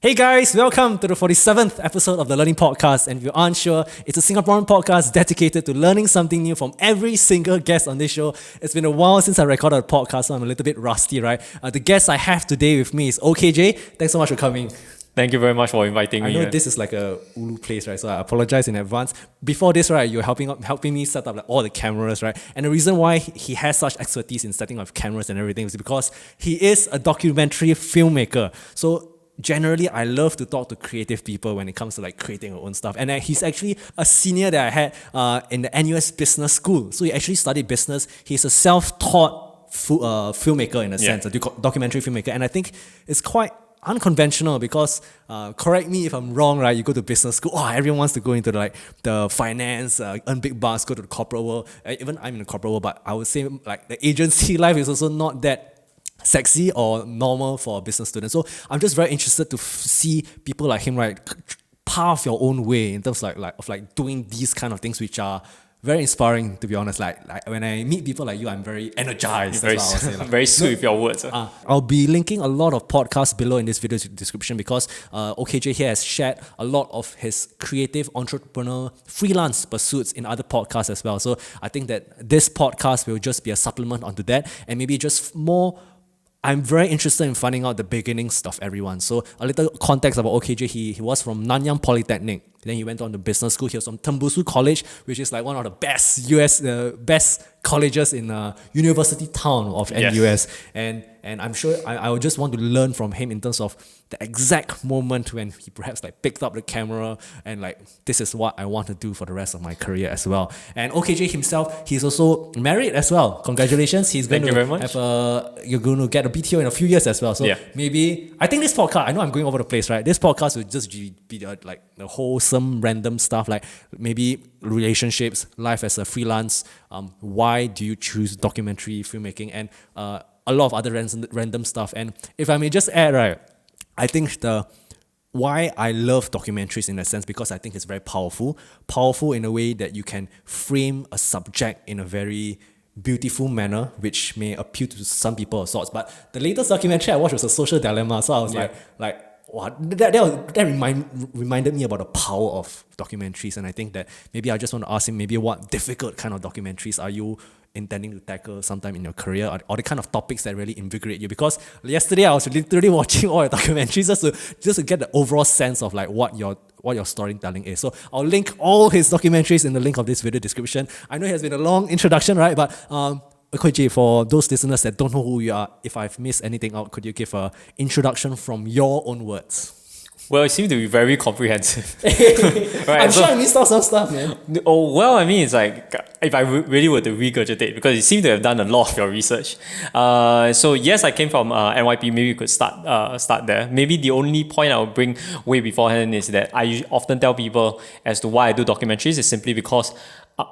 Hey guys, welcome to the 47th episode of the Learning Podcast. And if you aren't sure, it's a Singaporean podcast dedicated to learning something new from every single guest on this show. It's been a while since I recorded a podcast, so I'm a little bit rusty, right? The guest I have today with me is OKJ. Thanks so much for coming. Thank you very much for inviting me. I know this is like a Ulu place, right? So I apologize in advance. Before this, right, you're helping me set up like all the cameras, right? And the reason why he has such expertise in setting up cameras and everything is because he is a documentary filmmaker. So generally, I love to talk to creative people when it comes to like creating your own stuff. And he's actually a senior that I had in the NUS Business School. So he actually studied business. He's a self-taught filmmaker in a sense, a documentary filmmaker. And I think it's quite unconventional because, correct me if I'm wrong, right? You go to business school, everyone wants to go into the finance, earn big bucks, go to the corporate world. Even I'm in the corporate world, but I would say like the agency life is also not that sexy or normal for a business student. So I'm just very interested to see people like him, right, pave your own way in terms of doing these kind of things, which are very inspiring, to be honest. Like when I meet people like you, I'm very energized. Very sweet with your words. I'll be linking a lot of podcasts below in this video description because OKJ here has shared a lot of his creative entrepreneur freelance pursuits in other podcasts as well. So I think that this podcast will just be a supplement onto that, and maybe just more. I'm very interested in finding out the beginnings of everyone. So a little context about OKJ, he was from Nanyang Polytechnic. Then he went on to business school. He was from Tembusu College, which is like one of the best best colleges in university town of NUS. And I'm sure I would just want to learn from him in terms of the exact moment when he perhaps like picked up the camera and like, this is what I want to do for the rest of my career as well. And OKJ himself, he's also married as well. Congratulations. You're going to get a BTO in a few years as well. So maybe, I think this podcast, I know I'm going over the place, right? This podcast will just be like the wholesome random stuff, like maybe relationships, life as a freelance, why do you choose documentary filmmaking, and a lot of other random stuff. And if I may just add, right, I think why I love documentaries in a sense, because I think it's very powerful in a way that you can frame a subject in a very beautiful manner, which may appeal to some people of sorts. But the latest documentary I watched was a social dilemma, so I was like, wow, that reminded me about the power of documentaries. And I think that maybe I just want to ask him, maybe what difficult kind of documentaries are you intending to tackle sometime in your career, or the kind of topics that really invigorate you? Because yesterday I was literally watching all your documentaries just to get the overall sense of like what your storytelling is. So I'll link all his documentaries in the link of this video description. I know it has been a long introduction, right? But OKJ, for those listeners that don't know who you are, if I've missed anything out, could you give an introduction from your own words? Well, it seems to be very comprehensive. Right, I'm sure I missed out some stuff, man. Oh, well, I mean, it's like, if I really were to regurgitate, because you seem to have done a lot of your research. So yes, I came from NYP. Maybe you could start there. Maybe the only point I would bring way beforehand is that I often tell people as to why I do documentaries is simply because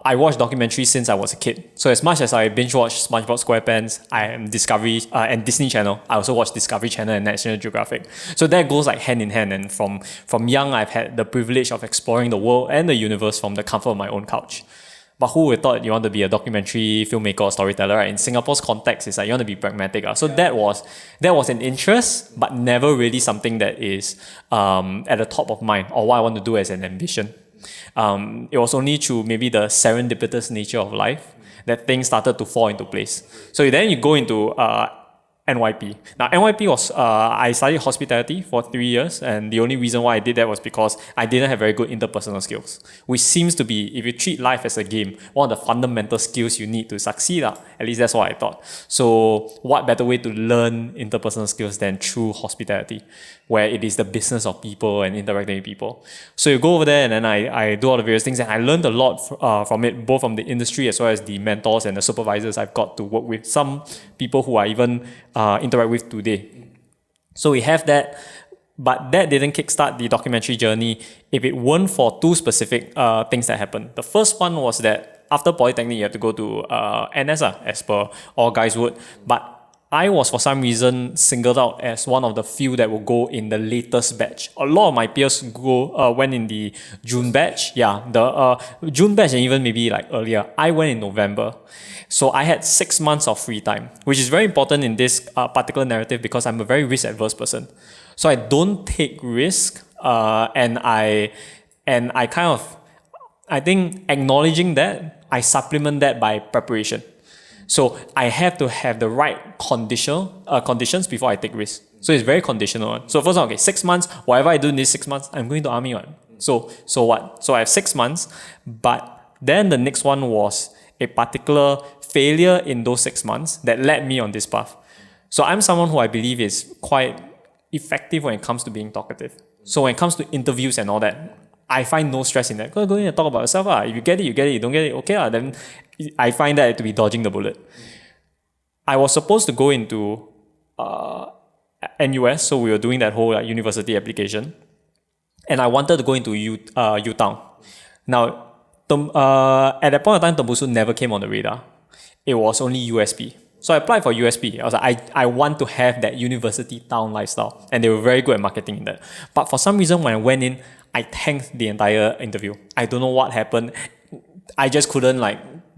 I watch documentaries since I was a kid. So as much as I binge watch SpongeBob SquarePants, I am Discovery and Disney Channel, I also watch Discovery Channel and National Geographic. So that goes like hand in hand. And from young, I've had the privilege of exploring the world and the universe from the comfort of my own couch. But who would thought you want to be a documentary filmmaker or storyteller, right? In Singapore's context, it's like you want to be pragmatic. So that was an interest, but never really something that is at the top of mind or what I want to do as an ambition. It was only through maybe the serendipitous nature of life that things started to fall into place. So then you go into NYP. Now, NYP was, I studied hospitality for 3 years, and the only reason why I did that was because I didn't have very good interpersonal skills, which seems to be, if you treat life as a game, one of the fundamental skills you need to succeed. At least that's what I thought. So what better way to learn interpersonal skills than through hospitality, where it is the business of people and interacting with people. So you go over there, and then I do all the various things, and I learned a lot from it, both from the industry as well as the mentors and the supervisors I've got to work with, some people who I even interact with today. So we have that, but that didn't kickstart the documentary journey if it weren't for two specific things that happened. The first one was that after Polytechnic, you have to go to NS, as per all guys would. But I was for some reason singled out as one of the few that will go in the latest batch. A lot of my peers went in the June batch. Yeah, the June batch and even maybe like earlier. I went in November. So I had 6 months of free time, which is very important in this particular narrative because I'm a very risk-averse person. So I don't take risk, and I think acknowledging that, I supplement that by preparation. So I have to have the right conditions before I take risks. So it's very conditional. So first one, okay, 6 months, whatever I do in these 6 months, I'm going to army one. So what? So I have 6 months, but then the next one was a particular failure in those 6 months that led me on this path. So I'm someone who I believe is quite effective when it comes to being talkative. So when it comes to interviews and all that, I find no stress in that. Go in and talk about yourself. If you get it, you get it. You don't get it, okay. Then I find that to be dodging the bullet. I was supposed to go into NUS, so we were doing that whole university application. And I wanted to go into U-Town. Now, at that point of time, Tembusu never came on the radar. It was only USP. So I applied for USP. I was like, I want to have that university town lifestyle. And they were very good at marketing that. But for some reason, when I went in, I tanked the entire interview. I don't know what happened. I just couldn't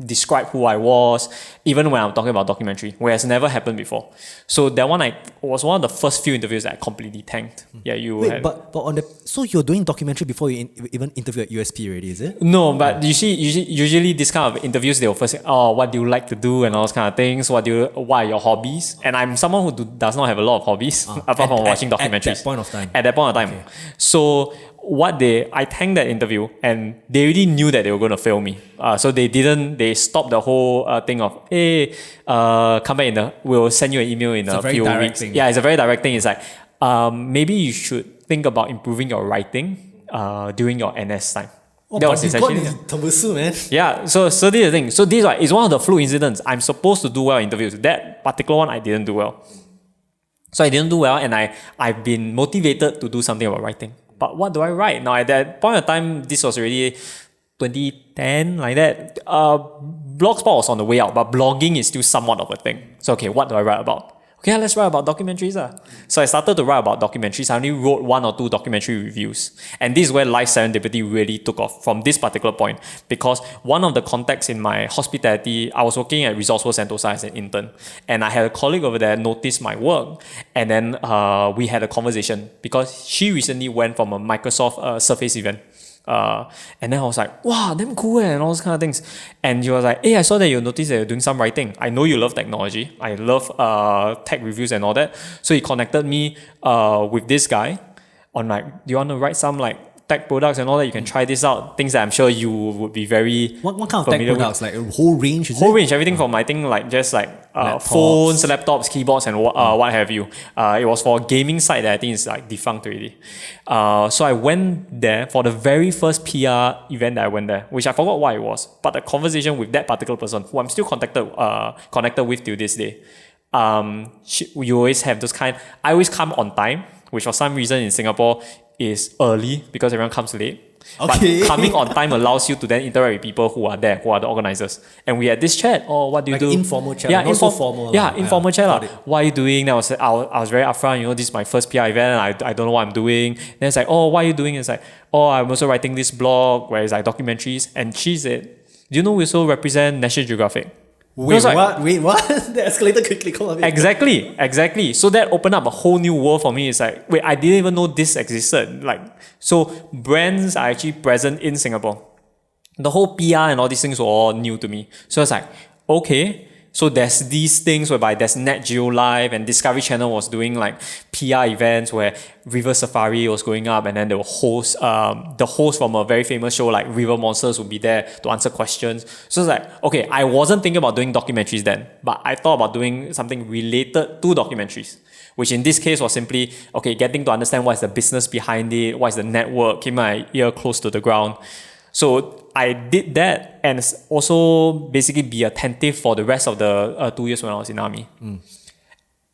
describe who I was, even when I'm talking about documentary, where it's never happened before. So that one was one of the first few interviews that I completely tanked. Yeah, but so you're doing documentary before you even interview at USP already, is it? No, but usually this kind of interviews, they'll first say, oh, what do you like to do and all those kind of things. What are your hobbies? And I'm someone who does not have a lot of hobbies apart from watching documentaries. At that point of time. At that point of time. Okay. So I tanked that interview, and they already knew that they were going to fail me. So they stopped the whole thing of, hey, come back we'll send you an email in a few weeks. Thing. Yeah, it's a very direct thing. It's like, maybe you should think about improving your writing during your NS time. Oh, that was essentially Tembusu, man. Yeah, so this is the thing. So this is one of the fluke incidents. I'm supposed to do well in interviews. That particular one, I didn't do well. So I didn't do well, and I've been motivated to do something about writing. But what do I write? Now, at that point of time, this was already 2010, like that. Blogspot was on the way out, but blogging is still somewhat of a thing. So, okay, what do I write about? Okay, let's write about documentaries. So I started to write about documentaries. I only wrote 1 or 2 documentary reviews. And this is where life serendipity really took off from this particular point. Because one of the contacts in my hospitality, I was working at Resorts World Sentosa as an intern. And I had a colleague over there notice my work. And then we had a conversation because she recently went from a Microsoft Surface event. And then I was like, wow, damn cool, and all those kind of things. And he was like, hey, I saw that you noticed that you're doing some writing. I know you love technology. I love tech reviews and all that. So he connected me with this guy on do you want to write some tech products and all that? You can try this out. Things that I'm sure you would be very What kind of tech products? Like a whole range? Range, everything from I think phones, laptops, keyboards, and what have you. It was for a gaming site that I think is defunct already. So I went there for the very first PR event that I went there, which I forgot what it was. But the conversation with that particular person, who I'm still connected with till this day. You always have those kind. I always come on time, which for some reason in Singapore is early because everyone comes late. Okay. But coming on time allows you to then interact with people who are there, who are the organizers. And we had this chat. Oh, what do you do? Informal chat. Yeah, not so formal. Yeah, informal chat. What are you doing? Then I was very upfront. This is my first PR event. I don't know what I'm doing. Then it's like, oh, what are you doing? It's like, oh, I'm also writing this blog where it's documentaries. And she said, do you know we also represent National Geographic? Wait, what? That escalated quickly. Come on. Exactly. So that opened up a whole new world for me. It's like, wait, I didn't even know this existed. So brands are actually present in Singapore. The whole PR and all these things were all new to me. So it's like, okay. So there's these things whereby there's Nat Geo Live, and Discovery Channel was doing PR events where River Safari was going up, and then they will host the host from a very famous show like River Monsters would be there to answer questions. So it's like, okay, I wasn't thinking about doing documentaries then, but I thought about doing something related to documentaries, which in this case was simply, okay, getting to understand what is the business behind it, what is the network, keep my ear close to the ground. So I did that, and also basically be attentive for the rest of the 2 years when I was in army.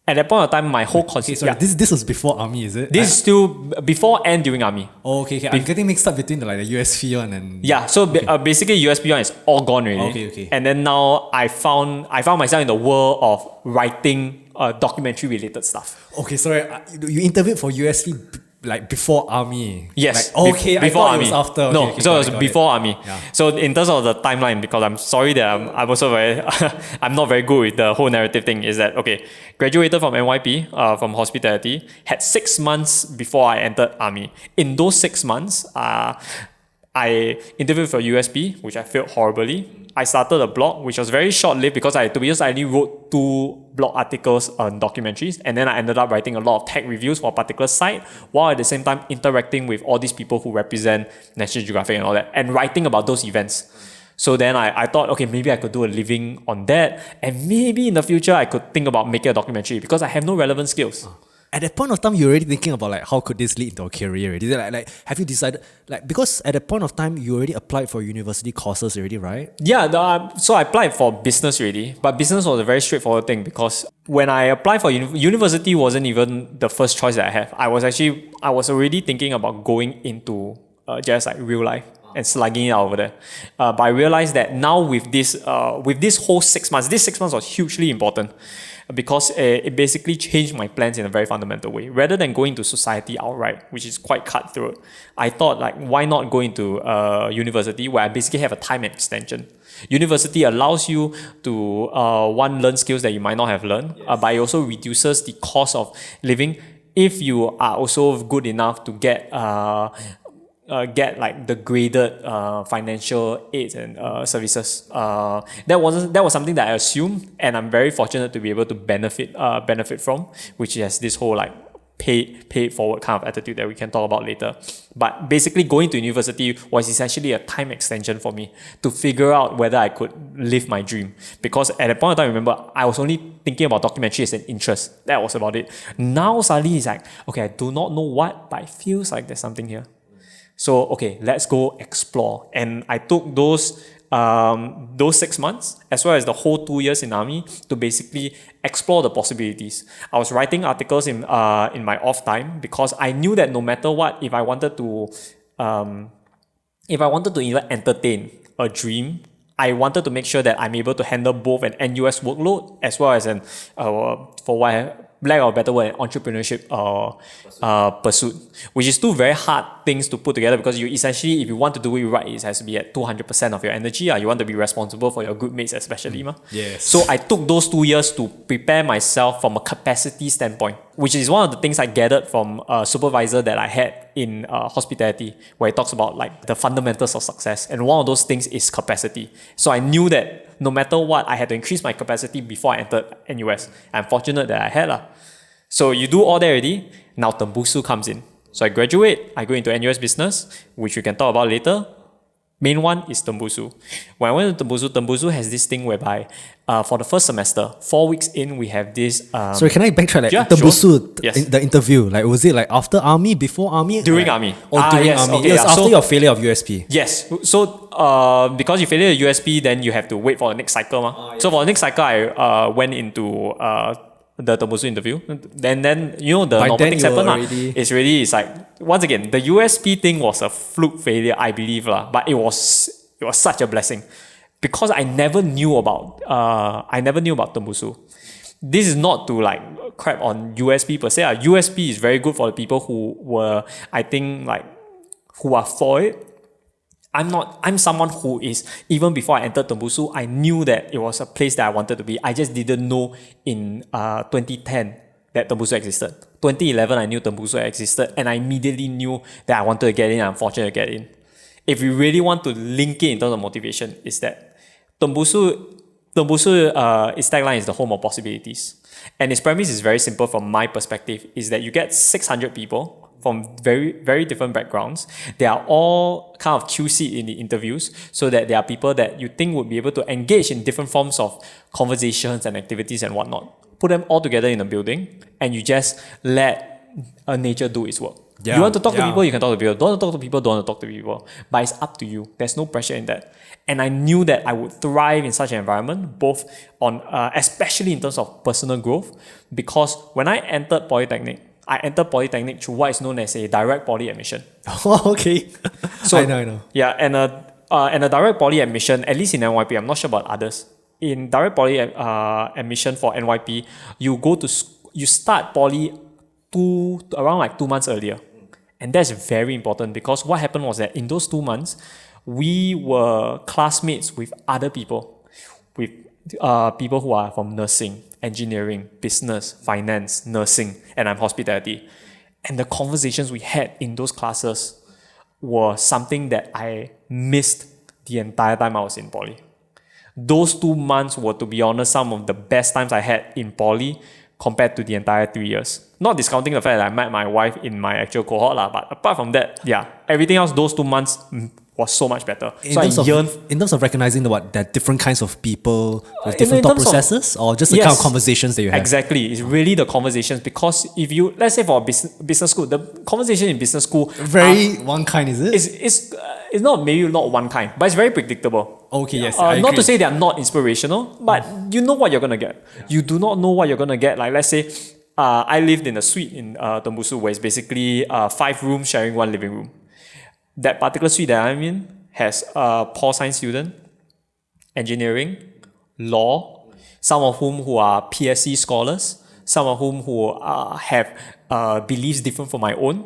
At that point of time, my whole concept... Okay, sorry, this was before army, is it? This is still before and during army. Oh, okay. I'm getting mixed up between the USP one and... Yeah, so basically USP one is all gone already. Okay. And then now I found myself in the world of writing documentary related stuff. Okay, sorry. You interviewed for USP like before army. Yes. Like, okay, I before thought army. it was after. Okay, No, okay, so got it was got before army. Yeah. So in terms of the timeline, because I'm sorry that I'm also very, I'm not very good with the whole narrative thing. Is that okay? Graduated from NYP, from hospitality. Had 6 months before I entered army. In those 6 months, I interviewed for USP, which I failed horribly. I started a blog, which was very short-lived because I only wrote 2 blog articles on documentaries, and then I ended up writing a lot of tech reviews for a particular site, while at the same time interacting with all these people who represent National Geographic and all that, and writing about those events. So then I thought, okay, maybe I could do a living on that, and maybe in the future I could think about making a documentary because I have no relevant skills. At that point of time, you're already thinking about like how could this lead into a career already? Is it like have you decided like because at that point of time you already applied for university courses already, right? Yeah, so I applied for business already, but business was a very straightforward thing because when I applied for university wasn't even the first choice that I have. I was already thinking about going into just like real life and slugging it out over there. But I realized that now with this whole 6 months, this 6 months was hugely important because it basically changed my plans in a very fundamental way. Rather than going to society outright, which is quite cutthroat, I thought like, why not go into university where I basically have a time extension. University allows you to learn skills that you might not have learned, but it also reduces the cost of living if you are also good enough to get like the graded financial aids and services. That was something that I assumed, and I'm very fortunate to be able to benefit from, which has this whole like pay forward kind of attitude that we can talk about later. But basically, going to university was essentially a time extension for me to figure out whether I could live my dream. Because at that point in time, remember, I was only thinking about documentary as an interest. That was about it. Now suddenly it's like, okay, I do not know what, but it feels like there's something here. So, okay, let's go explore. And I took those 6 months, as well as the whole 2 years in army, to basically explore the possibilities. I was writing articles in my off time because I knew that no matter what, if I wanted to either entertain a dream, I wanted to make sure that I'm able to handle both an NUS workload as well as lack of a better word, entrepreneurship pursuit, which is 2 very hard things to put together because you essentially, if you want to do it right, it has to be at 200% of your energy. You want to be responsible for your group mates especially. Yes. So I took those 2 years to prepare myself from a capacity standpoint, which is one of the things I gathered from a supervisor that I had in hospitality, where he talks about like the fundamentals of success. And one of those things is capacity. So I knew that no matter what, I had to increase my capacity before I entered NUS. I'm fortunate that I had. So you do all that already, now Tembusu comes in. So I graduate, I go into NUS Business, which we can talk about later. Main one is Tembusu. When I went to Tembusu has this thing whereby for the first semester, 4 weeks in, we have this... Sorry, can I backtrack? Like, yeah, Tembusu, sure. Yes. the interview, like was it like after army, before army? During army. During yes, army. okay, It was yeah. after So- your failure of USP. Yes. So because you failed the USP, then you have to wait for the next cycle. Yes. So for the next cycle, I went into the Tembusu interview. Then you know the By normal then things you happen. were already- It's like, once again, the USP thing was a fluke failure, I believe. But it was such a blessing. Because I never knew about Tembusu. This is not to like crap on USP per se. USP is very good for the people who were, I think, like, who are for it. I'm someone who is, even before I entered Tembusu, I knew that it was a place that I wanted to be. I just didn't know in 2010 that Tembusu existed. 2011, I knew Tembusu existed, and I immediately knew that I wanted to get in. I'm fortunate to get in. If we really want to link it in terms of motivation, is that Tembusu, its tagline is the home of possibilities. And its premise is very simple from my perspective, is that you get 600 people from very, very different backgrounds. They are all kind of QC in the interviews, so that there are people that you think would be able to engage in different forms of conversations and activities and whatnot. Put them all together in a building, and you just let nature do its work. Yeah, You want to talk to yeah. people, you can talk to people. Don't want to talk to people, don't want to talk to people. But it's up to you. There's no pressure in that. And I knew that I would thrive in such an environment, both on, especially in terms of personal growth, because when I entered Polytechnic through what is known as a direct poly admission. Oh, okay. So I know. Yeah, and a direct poly admission, at least in NYP, I'm not sure about others. In direct poly admission for NYP, you start poly around like 2 months earlier. And that's very important because what happened was that in those 2 months, we were classmates with other people, with people who are from nursing, engineering, business, finance, nursing, and I'm hospitality. And the conversations we had in those classes were something that I missed the entire time I was in poly. Those 2 months were, to be honest, some of the best times I had in poly compared to the entire 3 years. Not discounting the fact that I met my wife in my actual cohort, but apart from that, yeah, everything else, those 2 months was so much better. In terms of recognizing that different kinds of people with different in thought terms of- processes, or just the kind of Yes. conversations that you have? Exactly. It's really the conversations because if you, let's say for a business school, the conversation in business school Very one kind, is it? it's not maybe not one kind, but it's very predictable. Okay, yes, I Not agree. to say they are not inspirational, but you know what you're gonna get. You do not know what you're gonna get. Like let's say, I lived in a suite in Tembusu where it's basically 5 rooms sharing 1 living room. That particular suite that I'm in has a Pol Science student, engineering, law, some of whom who are PSC scholars, some of whom who have beliefs different from my own.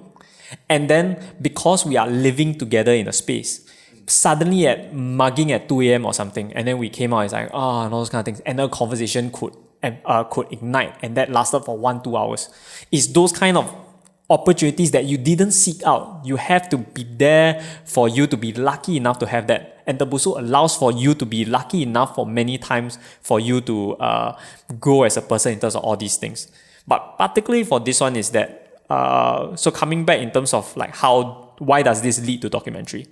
And then because we are living together in a space, suddenly at mugging at 2 a.m. or something, and then we came out, it's like, and all those kind of things, and the conversation could ignite, and that lasted for 1-2 hours. It's those kind of opportunities that you didn't seek out. You have to be there for you to be lucky enough to have that. And Tembusu allows for you to be lucky enough for many times for you to grow as a person in terms of all these things. But particularly for this one is that, so coming back in terms of like why does this lead to documentary?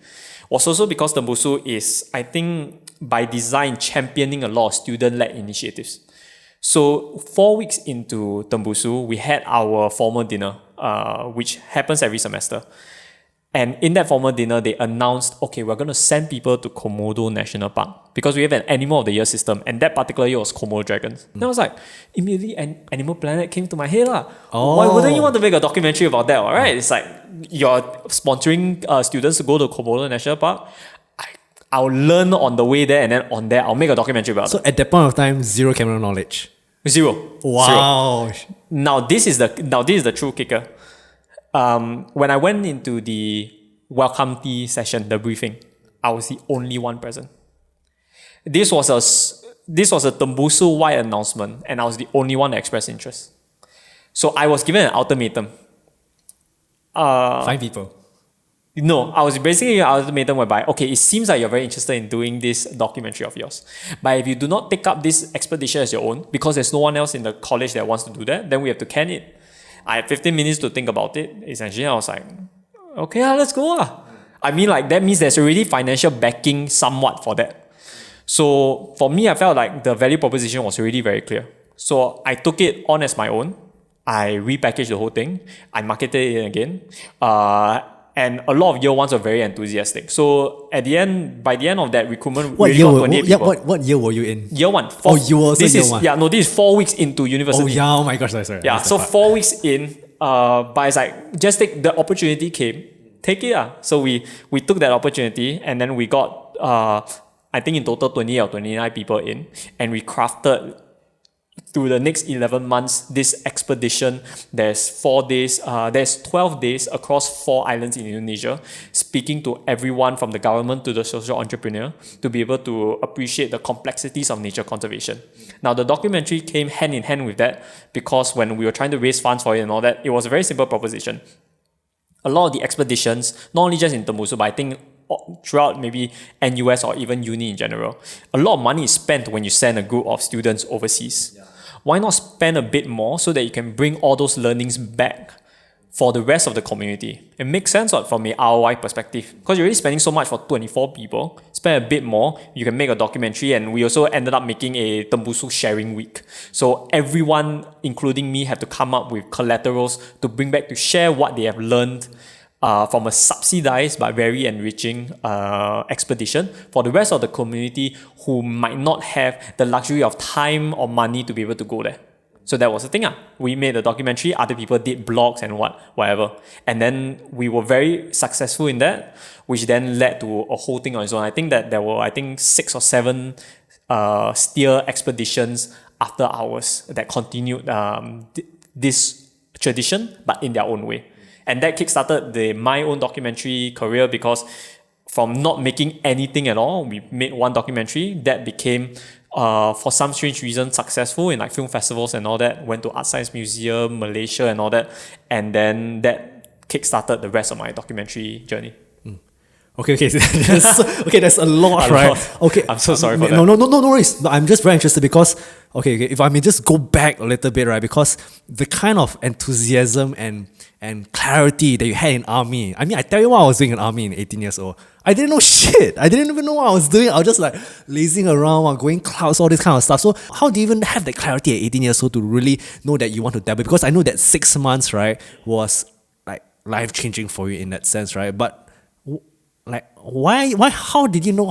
Was also because Tembusu is, I think, by design, championing a lot of student-led initiatives. So 4 weeks into Tembusu, we had our formal dinner, which happens every semester. And in that formal dinner, they announced, okay, we're going to send people to Komodo National Park because we have an Animal of the Year system. And that particular year was Komodo dragons. And I was like, immediately Animal Planet came to my head. Why wouldn't you want to make a documentary about that? Right? It's like you're sponsoring students to go to Komodo National Park. I'll learn on the way there, and then on there, I'll make a documentary about it. So at that point of time, zero camera knowledge. Zero. Wow. Now this is the true kicker. When I went into the welcome tea session, the briefing, I was the only one present. This was a Tembusu-wide announcement, and I was the only one that expressed interest. So I was given an ultimatum. 5 people. No, I was basically an ultimatum whereby, okay, it seems like you're very interested in doing this documentary of yours. But if you do not take up this expedition as your own, because there's no one else in the college that wants to do that, then we have to can it. I had 15 minutes to think about it. Essentially, I was like, okay, let's go. I mean, like, that means there's already financial backing somewhat for that. So for me, I felt like the value proposition was already very clear. So I took it on as my own. I repackaged the whole thing. I marketed it again. And a lot of year ones were very enthusiastic. So by the end of that recruitment, What we year, got 28 people. what year were you in? Year 1. You were also year 1. Yeah, no, this is 4 weeks into university. Oh, yeah. Oh my gosh, sorry. Yeah, so 4 weeks in, but it's like, just take the opportunity came, take it. So we took that opportunity, and then we got, I think in total 28 or 29 people in, and we crafted through the next 11 months, this expedition. There's 4 days, there's 12 days across 4 islands in Indonesia, speaking to everyone from the government to the social entrepreneur to be able to appreciate the complexities of nature conservation. Now, the documentary came hand in hand with that because when we were trying to raise funds for it and all that, it was a very simple proposition. A lot of the expeditions, not only just in Tembusu, but I think throughout maybe NUS or even uni in general, a lot of money is spent when you send a group of students overseas. Yeah. Why not spend a bit more so that you can bring all those learnings back for the rest of the community? It makes sense from an ROI perspective because you're already spending so much for 24 people. Spend a bit more, you can make a documentary, and we also ended up making a Tembusu sharing week. So everyone, including me, had to come up with collaterals to bring back to share what they have learned from a subsidized but very enriching expedition for the rest of the community who might not have the luxury of time or money to be able to go there. So that was the thing. We made a documentary, other people did blogs and whatever. And then we were very successful in that, which then led to a whole thing on its own. I think that there were 6 or 7 steer expeditions after ours that continued this tradition, but in their own way. And that kickstarted my own documentary career, because from not making anything at all, we made one documentary that became, for some strange reason, successful in like film festivals and all that. Went to Art Science Museum, Malaysia and all that. And then that kickstarted the rest of my documentary journey. Okay, there's a lot, right? Okay, I'm so sorry for that. No worries. No, I'm just very interested because, okay, if I may just go back a little bit, right? Because the kind of enthusiasm and clarity that you had in army. I mean, I tell you what I was doing in army in 18 years old. I didn't know shit. I didn't even know what I was doing. I was just like lazing around, going clouds, all this kind of stuff. So how do you even have that clarity at 18 years old to really know that you want to dabble? Because I know that 6 months, right, was like life-changing for you in that sense, right? But like, why, how did you know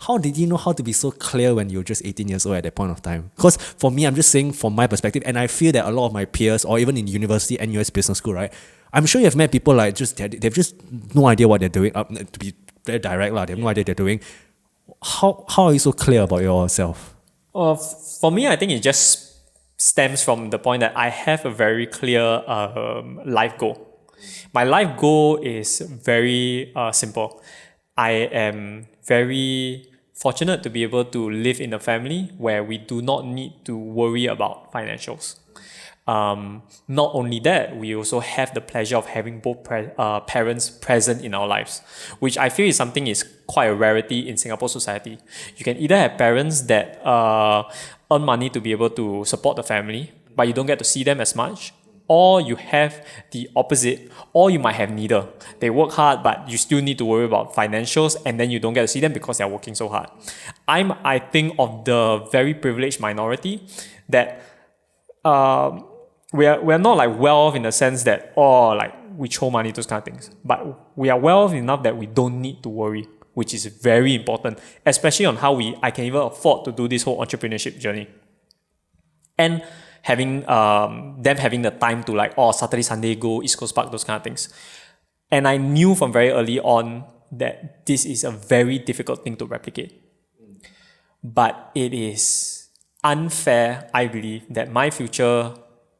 how did you know how to be so clear when you were just 18 years old at that point of time? Because for me, I'm just saying from my perspective, and I feel that a lot of my peers, or even in university, NUS Business School, right, I'm sure you've met people like they've just no idea what they're doing. To be very direct, they have no idea what they're doing. How are you so clear about yourself? For me, I think it just stems from the point that I have a very clear life goal. My life goal is very simple. I am very fortunate to be able to live in a family where we do not need to worry about financials. Not only that, we also have the pleasure of having both parents present in our lives, which I feel is something is quite a rarity in Singapore society. You can either have parents that earn money to be able to support the family, but you don't get to see them as much, or you have the opposite, or you might have neither. They work hard, but you still need to worry about financials, and then you don't get to see them because they're working so hard. I think, of the very privileged minority that we're not like well off in the sense that, like we throw money, those kind of things. But we are well off enough that we don't need to worry, which is very important, especially on how I can even afford to do this whole entrepreneurship journey. And having them having the time to like, Saturday, Sunday, go East Coast Park, those kind of things. And I knew from very early on that this is a very difficult thing to replicate. But it is unfair, I believe, that my future,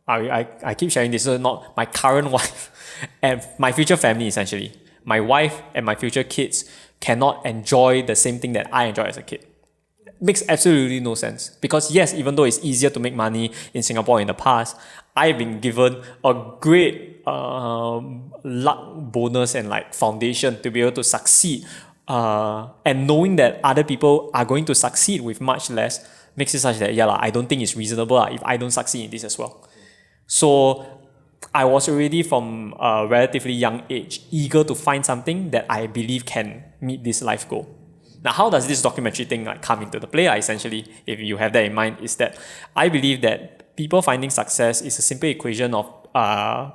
I keep sharing this, so not my current wife and my future family, essentially. My wife and my future kids cannot enjoy the same thing that I enjoyed as a kid. Makes absolutely no sense, because yes, even though it's easier to make money in Singapore in the past, I've been given a great luck bonus and like foundation to be able to succeed, and knowing that other people are going to succeed with much less makes it such that I don't think it's reasonable if I don't succeed in this as well. So I was already from a relatively young age eager to find something that I believe can meet this life goal. Now, how does this documentary thing come into the play? Essentially, if you have that in mind, is that I believe that people finding success is a simple equation of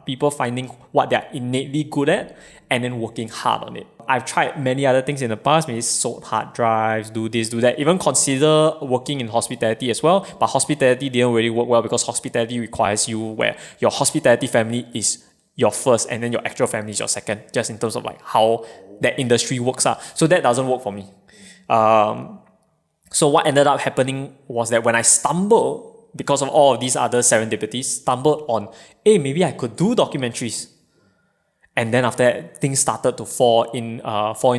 people finding what they're innately good at and then working hard on it. I've tried many other things in the past, maybe sold hard drives, do this, do that, even consider working in hospitality as well. But hospitality didn't really work well because hospitality requires you where your hospitality family is your first and then your actual family is your second, just in terms of like how that industry works. So that doesn't work for me. So what ended up happening was that when I stumbled, because of all of these other serendipities, stumbled on, hey, maybe I could do documentaries. And then after that, things started to fall in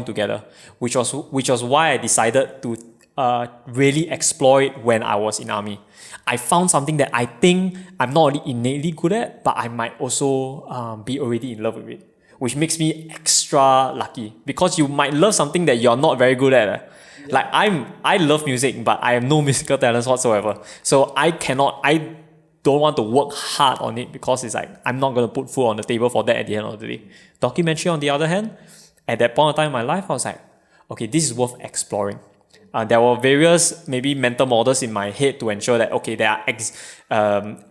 together, which was why I decided to really explore it when I was in army. I found something that I think I'm not only innately good at, but I might also be already in love with it, which makes me extra lucky, because you might love something that you're not very good at. Like I love music, but I have no musical talents whatsoever. So I don't want to work hard on it, because it's like I'm not going to put food on the table for that at the end of the day. Documentary, on the other hand, at that point of time in my life, I was like, okay, this is worth exploring. There were various maybe mental models in my head to ensure that, okay, there are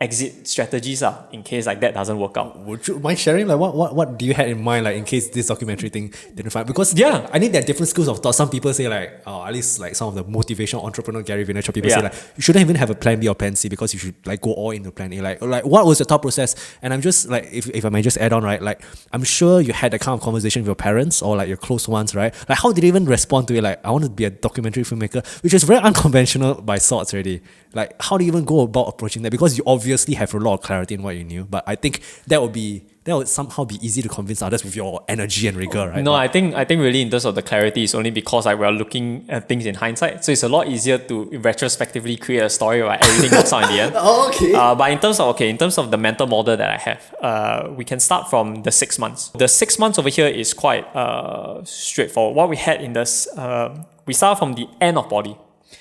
exit strategies in case like that doesn't work out. Would you mind sharing like what do you have in mind, like in case this documentary thing didn't find? Because I think there are different schools of thought. Some people say like, at least like some of the motivational entrepreneur Gary Vaynerchuk people say like, you shouldn't even have a plan B or plan C, because you should like go all into plan A. Like what was the thought process? And I'm just like, if I may just add on, right, like I'm sure you had that kind of conversation with your parents or like your close ones, right? Like how did they even respond to it? Like, I want to be a documentary filmmaker, which is very unconventional by sorts already. Like, how do you even go about approaching that? Because you obviously have a lot of clarity in what you knew, but I think that would be that would somehow be easy to convince others with your energy and rigor, right? No, I think really in terms of the clarity, it's only because like we're looking at things in hindsight. So it's a lot easier to retrospectively create a story where everything works out in the end. Okay. But in terms of the mental model that I have, we can start from the 6 months. The 6 months over here is quite straightforward. What we had in this, we start from the end of poly.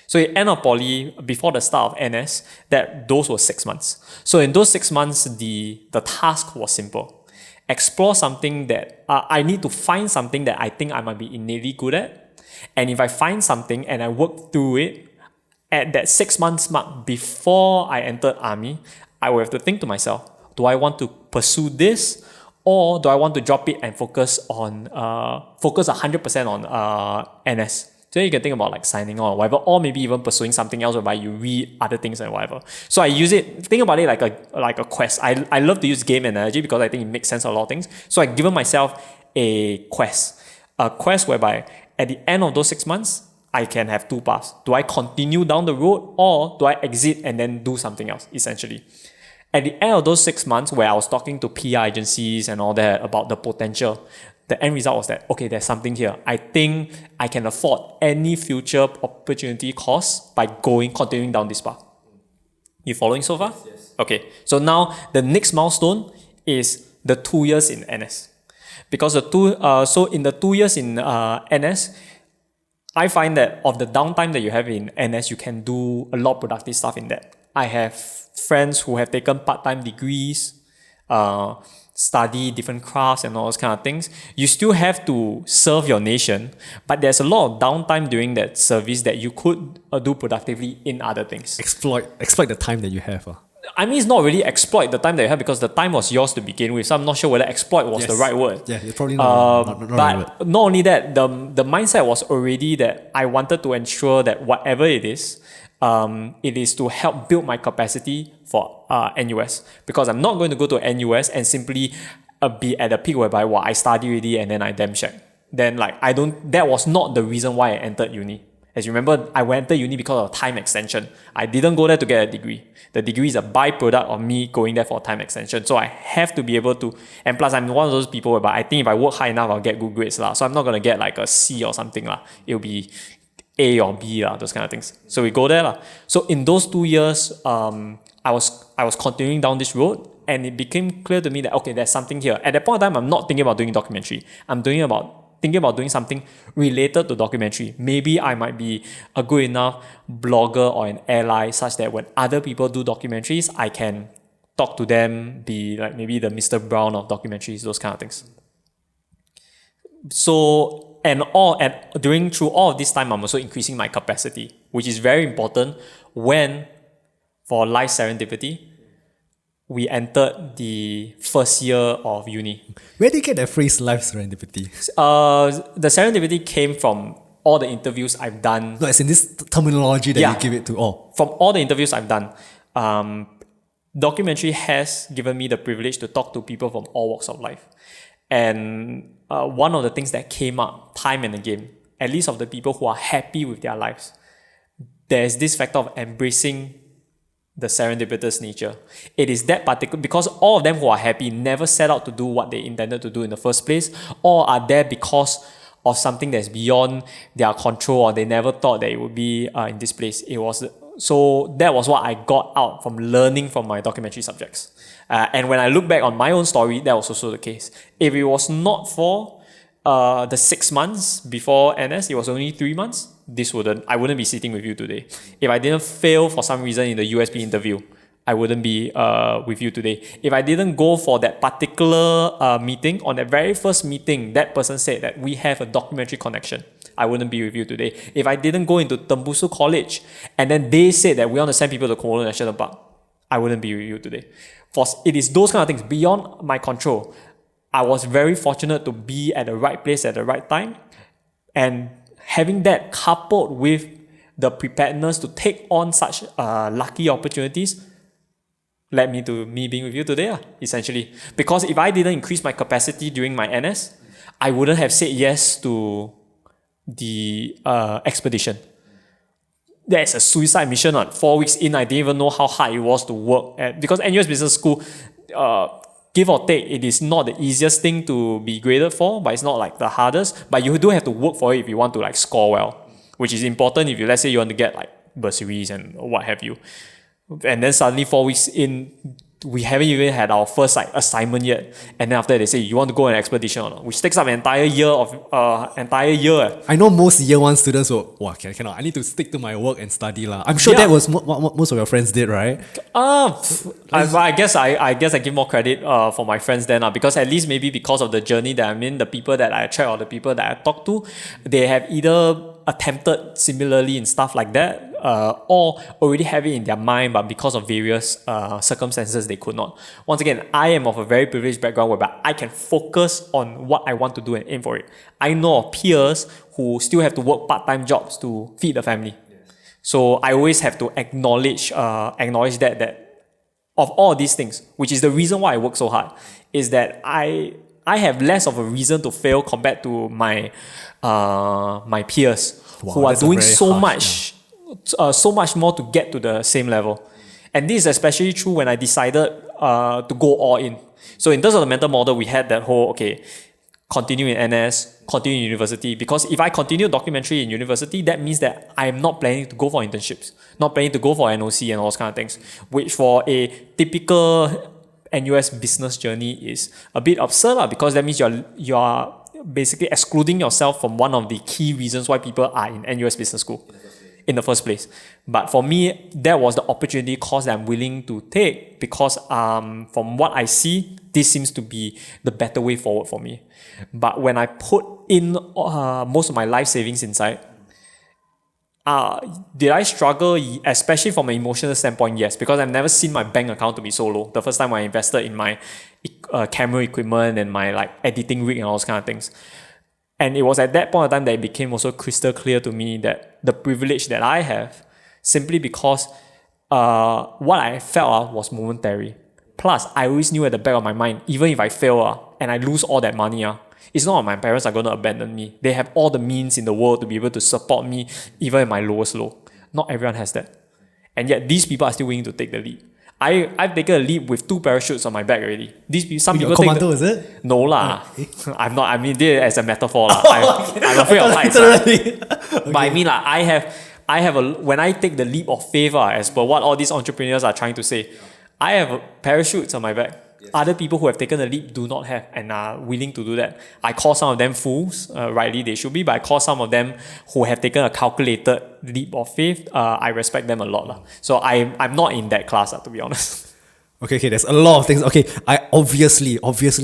So the end of poly, before the start of NS, those were 6 months. So in those 6 months, the task was simple. Explore something that I need to find something that I think I might be innately good at. And if I find something and I work through it, at that 6 months mark before I entered army, I will have to think to myself, do I want to pursue this, or do I want to drop it and focus 100% on NS? So you can think about like signing on or whatever, or maybe even pursuing something else whereby you read other things and whatever. So I use it, think about it like a quest. I love to use game analogy because I think it makes sense of a lot of things. So I've given myself a quest whereby at the end of those 6 months, I can have two paths. Do I continue down the road, or do I exit and then do something else, essentially? At the end of those 6 months where I was talking to PR agencies and all that about the potential, the end result was that, okay, there's something here. I think I can afford any future opportunity cost by continuing down this path. You following so far? Yes. Okay. So now the next milestone is the 2 years in NS. Because so in the 2 years in NS, I find that of the downtime that you have in NS, you can do a lot of productive stuff in that. I have friends who have taken part-time degrees, study different crafts and all those kind of things. You still have to serve your nation, but there's a lot of downtime during that service that you could do productively in other things. Exploit the time that you have. I mean, it's not really exploit the time that you have because the time was yours to begin with. So I'm not sure whether exploit was the right word. Yeah, it's probably not but right word. Not only that, the mindset was already that I wanted to ensure that whatever it is to help build my capacity for NUS, because I'm not going to go to NUS and simply be at a peak whereby I study already and then I damn check. Then that was not the reason why I entered uni. As you remember, I went to uni because of time extension. I didn't go there to get a degree. The degree is a byproduct of me going there for time extension. So I have to be able to, and plus I'm one of those people whereby I think if I work hard enough, I'll get good grades. So I'm not going to get like a C or something. It'll be A or B, those kind of things. So we go there. So in those 2 years, I was continuing down this road, and it became clear to me that, okay, there's something here. At that point in time, I'm not thinking about doing documentary. I'm thinking about doing something related to documentary. Maybe I might be a good enough blogger or an ally such that when other people do documentaries, I can talk to them, be like maybe the Mr. Brown of documentaries, those kind of things. So, through all of this time, I'm also increasing my capacity, which is very important when, for life serendipity, we entered the first year of uni. Where did you get that phrase, life serendipity? The serendipity came from all the interviews I've done. No, it's in this terminology that you give it to all. From all the interviews I've done, documentary has given me the privilege to talk to people from all walks of life. And one of the things that came up time and again, at least of the people who are happy with their lives, there's this factor of embracing the serendipitous nature. It is that particular, because all of them who are happy never set out to do what they intended to do in the first place, or are there because of something that's beyond their control, or they never thought that it would be in this place. So that was what I got out from learning from my documentary subjects. And when I look back on my own story, that was also the case. If it was not for the 6 months before NS, it was only 3 months, I wouldn't be sitting with you today. If I didn't fail for some reason in the USB interview, I wouldn't be with you today. If I didn't go for that particular meeting, on that very first meeting, that person said that we have a documentary connection, I wouldn't be with you today. If I didn't go into Tembusu College and then they said that we want to send people to Komodo National Park, I wouldn't be with you today. For it is those kind of things beyond my control. I was very fortunate to be at the right place at the right time, and having that coupled with the preparedness to take on such lucky opportunities led me to me being with you today, essentially. Because if I didn't increase my capacity during my NS, I wouldn't have said yes to the expedition. That's a suicide mission. 4 weeks in, I didn't even know how hard it was to work at, because NUS Business School, give or take, it is not the easiest thing to be graded for, but it's not like the hardest. But you do have to work for it if you want to like score well, which is important if you, let's say you want to get like bursaries and what have you. And then suddenly 4 weeks in, we haven't even had our first like assignment yet, and then after that they say you want to go on an expedition or not, which takes up an entire year I know most year 1 students will, cannot, I need to stick to my work and study lah. I'm sure that was what most of your friends did, right? I guess I give more credit for my friends then, because at least maybe because of the journey that I'm in, the people that I attract or the people that I talk to, they have either attempted similarly in stuff like that, or already have it in their mind, but because of various circumstances they could not. Once again, I am of a very privileged background whereby I can focus on what I want to do and aim for it. I know of peers who still have to work part-time jobs to feed the family. So I always have to acknowledge that of all these things, which is the reason why I work so hard, is that I have less of a reason to fail compared to my peers who are doing so much more to get to the same level. And this is especially true when I decided to go all in. So in terms of the mental model, we had that whole, continue in NS, continue in university. Because if I continue documentary in university, that means that I'm not planning to go for internships, not planning to go for NOC and all those kind of things, which for a typical NUS business journey is a bit absurd, because that means you are basically excluding yourself from one of the key reasons why people are in NUS Business School in the first place. But for me, that was the opportunity cost that I'm willing to take, because from what I see, this seems to be the better way forward for me. But when I put in most of my life savings inside, did I struggle, especially from an emotional standpoint? Yes, because I've never seen my bank account to be so low. The first time I invested in my camera equipment and my like editing rig and all those kind of things. And it was at that point of time that it became also crystal clear to me that the privilege that I have, simply because what I felt was momentary. Plus, I always knew at the back of my mind, even if I fail and I lose all that money, it's not like my parents are going to abandon me. They have all the means in the world to be able to support me, even in my lowest low. Not everyone has that. And yet, these people are still willing to take the leap. I've taken a leap with 2 parachutes on my back already. Some people take Komodo, is it? No lah. I'm not. I mean, this as a metaphor lah. I'm afraid of heights. Okay. But I mean, I have when I take the leap of faith, as per what all these entrepreneurs are trying to say, I have parachutes on my back. Yes. Other people who have taken the leap do not have and are willing to do that. I call some of them fools, rightly they should be, but I call some of them who have taken a calculated leap of faith, I respect them a lot. So I'm not in that class, to be honest. Okay, there's a lot of things. Okay, I obviously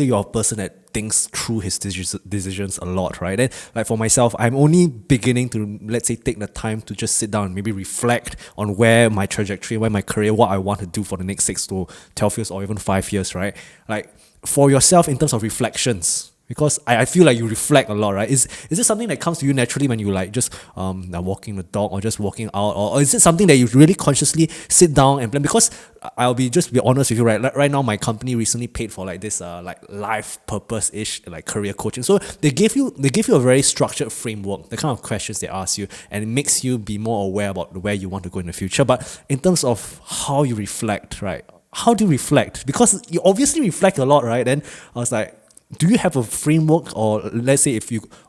you're a person that thinks through his decisions a lot, right? And like for myself, I'm only beginning to, let's say, take the time to just sit down and maybe reflect on where my trajectory, where my career, what I want to do for the next 6 to 12 years or even 5 years, right? Like for yourself in terms of reflections, because I feel like you reflect a lot, right? Is this something that comes to you naturally when you like just walking the dog or just walking out, or is it something that you really consciously sit down and plan? Because I'll be honest with you, right? Right now, my company recently paid for like this like life purpose-ish like career coaching. So they give you a very structured framework, the kind of questions they ask you, and it makes you be more aware about where you want to go in the future. But in terms of how you reflect, right? How do you reflect? Because you obviously reflect a lot, right? Then I was like, do you have a framework, or let's say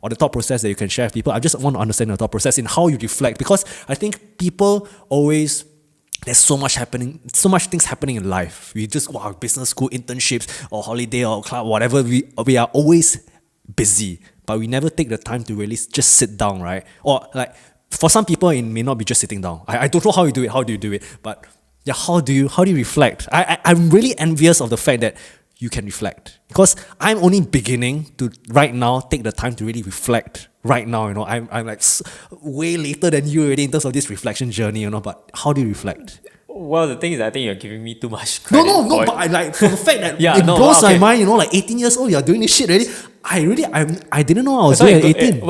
or the thought process that you can share with people? I just want to understand the thought process in how you reflect, because I think people always, there's so much things happening in life. We just business school, internships, or holiday, or club, whatever. We are always busy, but we never take the time to really just sit down, right? Or like for some people, it may not be just sitting down. I don't know how you do it. How do you do it? But yeah, how do you reflect? I'm really envious of the fact that you can reflect, because I'm only beginning to right now take the time to really reflect right now. I'm like way later than you already in terms of this reflection journey. But how do you reflect? Well, the thing is, I think you're giving me too much credit. No, but I like for the fact that it blows my mind. Like 18 years old, you're doing this shit already. I didn't know I was doing at 18.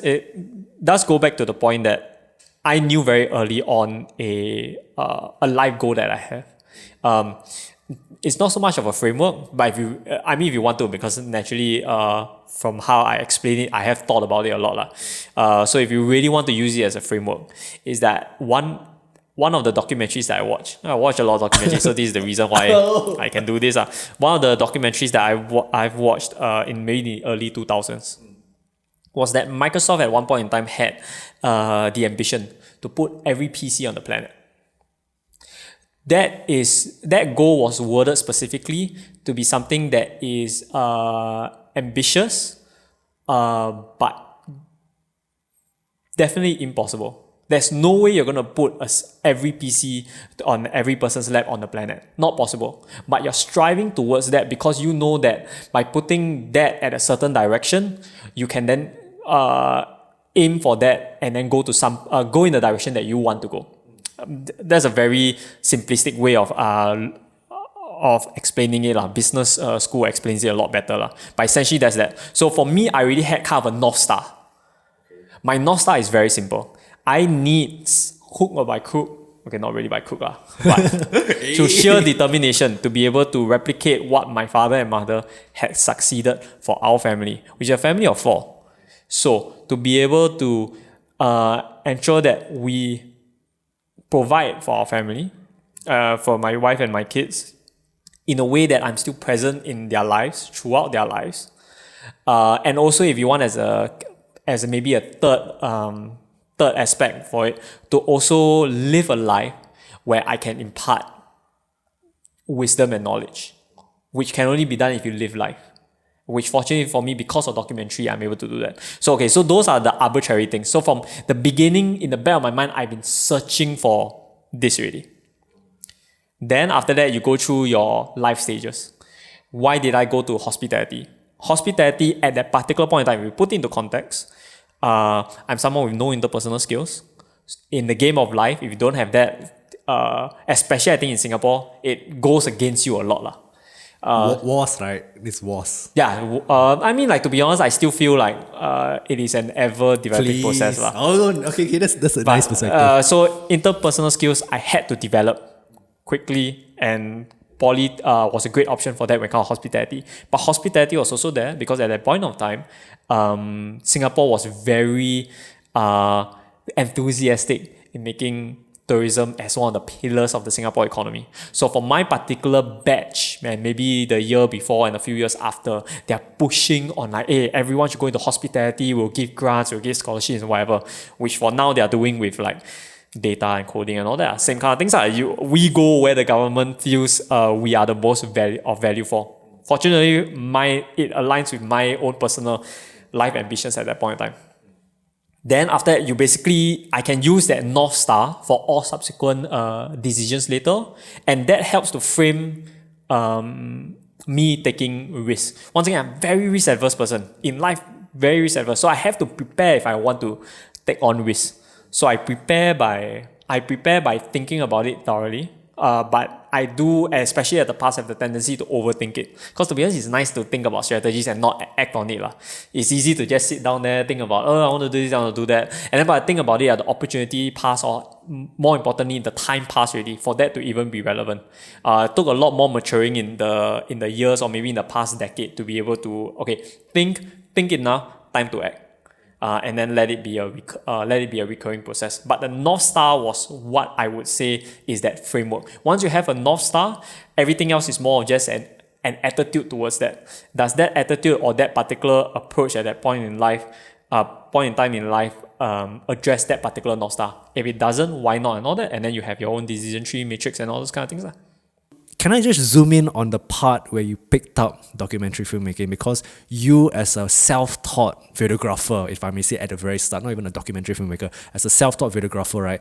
It does go back to the point that I knew very early on a life goal that I have. It's not so much of a framework, but if you want to, because naturally, from how I explain it, I have thought about it a lot. So if you really want to use it as a framework, is that one one of the documentaries that I watch a lot of documentaries, so this is the reason why I can do this. One of the documentaries that I've watched in maybe the early 2000s was that Microsoft at one point in time had the ambition to put every PC on the planet. That goal was worded specifically to be something that is ambitious, but definitely impossible. There's no way you're going to put every PC on every person's lap on the planet. Not possible. But you're striving towards that because you know that by putting that at a certain direction, you can then aim for that and then go in the direction that you want to go. That's a very simplistic way of explaining it. Business school explains it a lot better. But essentially that's that. So for me, I already had kind of a North Star. My North Star is very simple. I need, hook or by crook, okay, not really by crook, but through sheer determination to be able to replicate what my father and mother had succeeded for our family, which is a family of 4. So to be able to ensure that we provide for our family, for my wife and my kids, in a way that I'm still present in their lives, throughout their lives. And also if you want as maybe a third aspect for it, to also live a life where I can impart wisdom and knowledge, which can only be done if you live life. Which fortunately for me, because of documentary, I'm able to do that. So those are the arbitrary things. So from the beginning, in the back of my mind, I've been searching for this already. Then after that, you go through your life stages. Why did I go to hospitality? Hospitality at that particular point in time, we put it into context. I'm someone with no interpersonal skills. In the game of life, if you don't have that, especially I think in Singapore, it goes against you a lot. Was, right? This was. Yeah, I mean, like, to be honest, I still feel like it is an ever-developing process. Oh, okay, that's a nice perspective. So interpersonal skills, I had to develop quickly, and Poly was a great option for that when it comes to hospitality. But hospitality was also there because at that point of time, Singapore was very enthusiastic in making tourism as one of the pillars of the Singapore economy. So for my particular batch, and maybe the year before and a few years after, they're pushing on like, hey, everyone should go into hospitality, we'll give grants, we'll give scholarships and whatever, which for now they are doing with like data and coding and all that. Same kind of things. We go where the government feels we are the most value for. Fortunately, it aligns with my own personal life ambitions at that point in time. Then after that, I can use that North Star for all subsequent decisions later. And that helps to frame me taking risks. Once again, I'm a very risk-averse person. In life, very risk-averse. So I have to prepare if I want to take on risks. So I prepare by thinking about it thoroughly. But I do, especially at the past, have the tendency to overthink it. Because to be honest, it's nice to think about strategies and not act on it. It's easy to just sit down there, think about, I want to do this, I want to do that. And then by I think about it, the opportunity passed, or more importantly, the time passed already for that to even be relevant. It took a lot more maturing in the years or maybe in the past decade to be able to, think it now, time to act. And then let it be a recurring process. But the North Star was what I would say is that framework. Once you have a North Star, everything else is more of just an attitude towards that. Does that attitude or that particular approach at that point in time in life, address that particular North Star? If it doesn't, why not and all that? And then you have your own decision tree matrix and all those kind of things. Can I just zoom in on the part where you picked up documentary filmmaking? Because you, as a self-taught videographer, if I may say at the very start, not even a documentary filmmaker, as a self-taught videographer, right?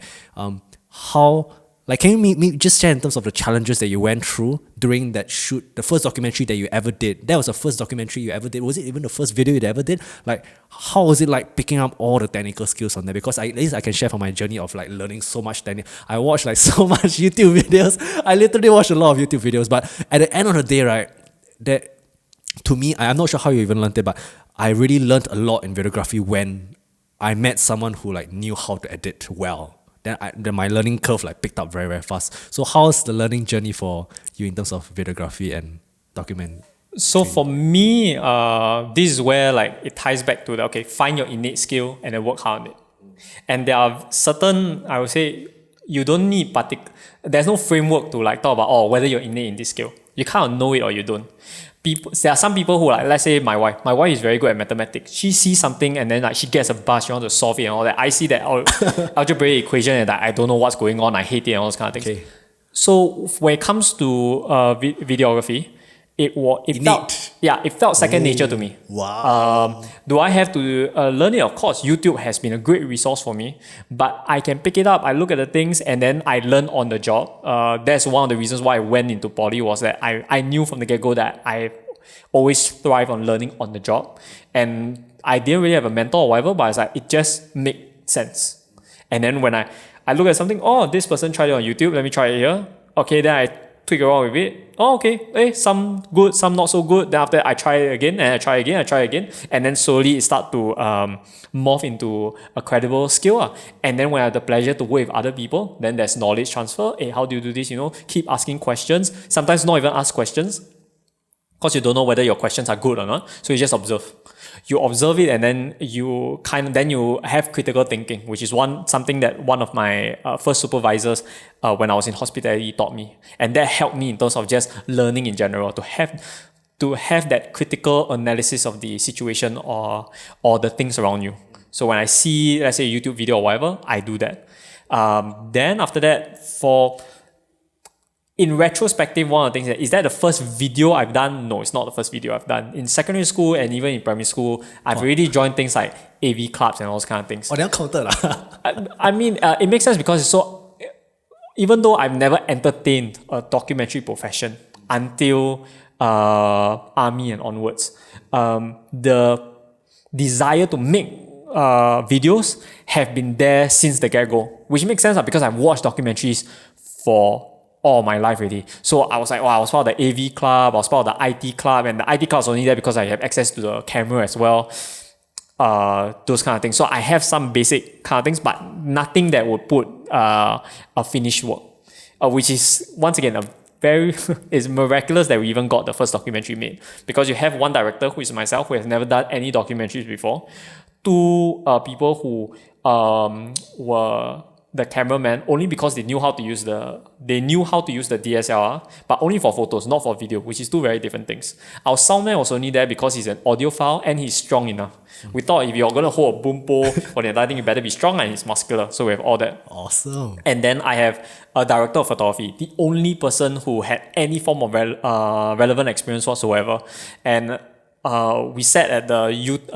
Can you just share in terms of the challenges that you went through during that shoot, the first documentary that you ever did? That was the first documentary you ever did. Was it even the first video you ever did? Like, how was it like picking up all the technical skills on there? Because at least I can share from my journey of like learning so much technique. I watched like so much YouTube videos. I literally watched a lot of YouTube videos. But at the end of the day, right, that to me, I'm not sure how you even learned it, but I really learned a lot in videography when I met someone who like knew how to edit well. Then my learning curve like picked up very, very fast. So how's the learning journey for you in terms of videography and document? So for me, this is where like it ties back to find your innate skill and then work hard on it. And there are certain, I would say, you don't need there's no framework to like talk about whether you're innate in this skill. You kind of know it or you don't. There are some people who like, let's say my wife is very good at mathematics. She sees something and then like she gets a buzz, she wants to solve it and all that. I see that algebraic equation and I don't know what's going on, I hate it and all those kind of things. Okay. So when it comes to videography, it felt second nature to me. Wow. Do I have to learn it? Of course, YouTube has been a great resource for me, but I can pick it up. I look at the things and then I learn on the job. That's one of the reasons why I went into poly, was that I knew from the get-go that I always thrive on learning on the job. And I didn't really have a mentor or whatever, but it's like, it just made sense. And then when I look at something, this person tried it on YouTube, let me try it here. Okay, then I tweak around with it. Okay, some good, some not so good. Then after that, I try it again, and I try again. And then slowly it start to morph into a credible skill. And then when I have the pleasure to work with other people, then there's knowledge transfer. Hey, how do you do this? Keep asking questions. Sometimes not even ask questions, because you don't know whether your questions are good or not. So you just observe. You observe it, and then you have critical thinking, which is something that one of my first supervisors when I was in hospitality taught me, and that helped me in terms of just learning in general, to have that critical analysis of the situation or the things around you. So when I see, let's say, a YouTube video or whatever, I do that. Then after that, in retrospective, one of the things is that the first video I've done? No, it's not the first video I've done. In secondary school and even in primary school, I've already joined things like AV clubs and all those kind of things. They don't count it. I mean, it makes sense because it's so... Even though I've never entertained a documentary profession until army and onwards, the desire to make videos have been there since the get-go, which makes sense because I've watched documentaries for all my life already. So I was like, I was part of the AV club, I was part of the IT club, and the IT club was only there because I have access to the camera as well. Those kind of things. So I have some basic kind of things, but nothing that would put a finished work, which is, once again, it's miraculous that we even got the first documentary made, because you have one director, who is myself, who has never done any documentaries before, two people who were the cameraman only because they knew how to use the DSLR, but only for photos, not for video, which is two very different things. Our soundman was only there because he's an audiophile and he's strong enough. We thought if you're going to hold a boom pole for the entire thing, you better be strong, and he's muscular. So we have all that. Awesome. And then I have a director of photography, the only person who had any form of relevant experience whatsoever. And we sat at the Youth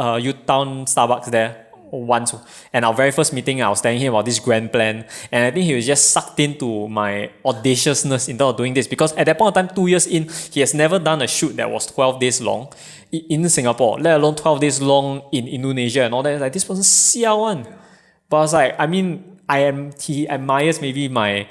Town Starbucks there once, and our very first meeting, I was telling him about this grand plan, and I think he was just sucked into my audaciousness in terms of doing this, because at that point of time, 2 years in, he has never done a shoot that was 12 days long in Singapore, let alone 12 days long in Indonesia and all that. It's like, this person siao one. But I was like, I mean, he admires maybe my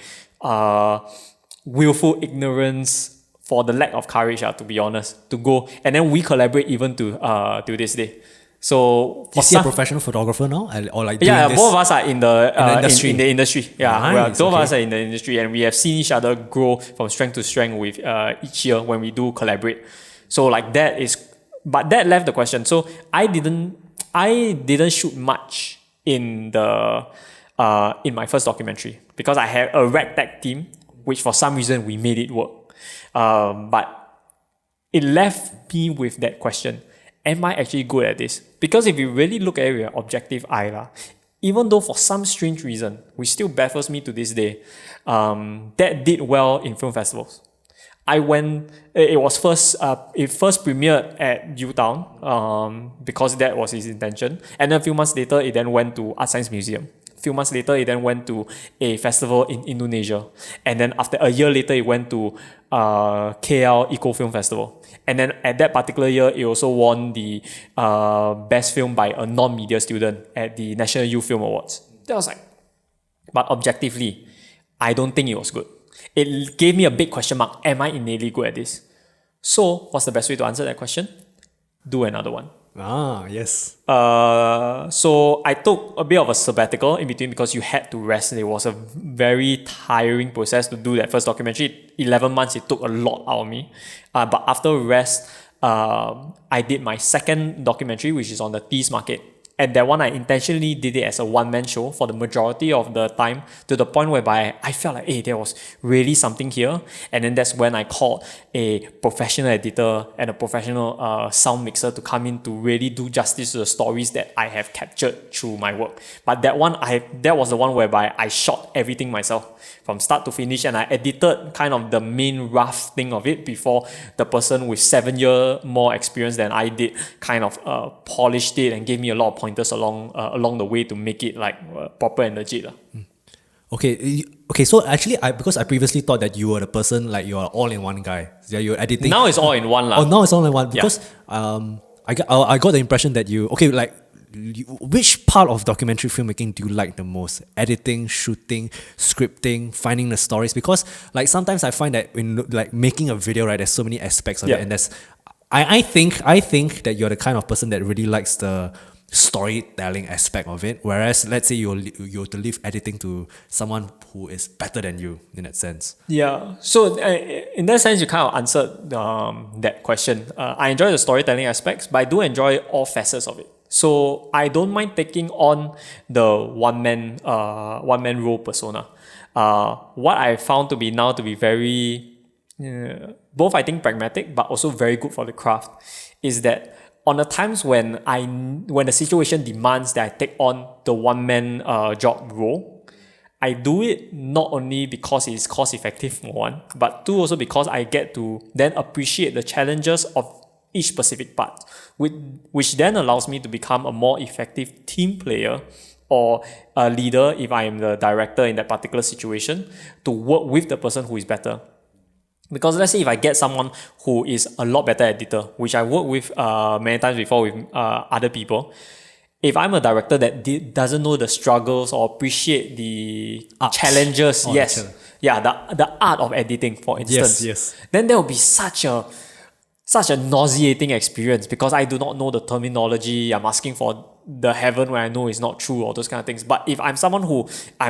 willful ignorance for the lack of courage, to be honest, to go, and then we collaborate even to this day. So, is he a professional photographer now, or like doing both of us are in the industry. In the industry, Nice, both of us are in the industry, and we have seen each other grow from strength to strength with each year when we do collaborate. So like that is, but that left the question. So I didn't shoot much in my first documentary because I had a ragtag team, which for some reason we made it work. But it left me with that question. Am I actually good at this? Because if you really look at it with an objective eye, even though for some strange reason, which still baffles me to this day, that did well in film festivals. It first premiered at UTown, because that was his intention. And then a few months later, it then went to Art Science Museum. A few months later, it then went to a festival in Indonesia. And then after a year later, it went to KL Eco Film Festival. And then at that particular year, it also won the best film by a non-media student at the National Youth Film Awards. That was like, but objectively, I don't think it was good. It gave me a big question mark. Am I innately good at this? So, what's the best way to answer that question? Do another one. Yes. So I took a bit of a sabbatical in between because you had to rest. It was a very tiring process to do that first documentary. 11 months, it took a lot out of me. But after rest, I did my second documentary, which is on the teas market. And that one, I intentionally did it as a one-man show for the majority of the time, to the point whereby I felt like, hey, there was really something here. And then that's when I called a professional editor and a professional sound mixer to come in to really do justice to the stories that I have captured through my work. But that was the one whereby I shot everything myself from start to finish, and I edited kind of the main rough thing of it before the person with 7 year more experience than I did kind of polished it and gave me a lot of pointers along the way to make it like proper and legit. Okay, so actually, because I previously thought that you were the person, like you're all-in-one guy. Yeah, you're editing. Now it's all in one. Oh, now it's all-in-one. Because I got the impression that which part of documentary filmmaking do you like the most? Editing, shooting, scripting, finding the stories? Because like sometimes I find that in like making a video, right, there's so many aspects of it, and I think that you're the kind of person that really likes the storytelling aspect of it, whereas let's say you're to leave editing to someone who is better than you in that sense. Yeah, so in that sense you kind of answered that question. I enjoy the storytelling aspects, but I do enjoy all facets of it. So I don't mind taking on the one man role persona. What I found to be very both, I think, pragmatic but also very good for the craft is that on the times when the situation demands that I take on the one-man job role, I do it not only because it's cost effective for one, but two, also because I get to then appreciate the challenges of each specific part, which then allows me to become a more effective team player or a leader if I am the director in that particular situation, to work with the person who is better. Because let's say if I get someone who is a lot better editor, which I work with many times before with other people, if I'm a director that doesn't know the struggles or appreciate the challenges, the art of editing, for instance, then there will be such a nauseating experience because I do not know the terminology. I'm asking for the heaven where I know is not true, or those kind of things. But if I'm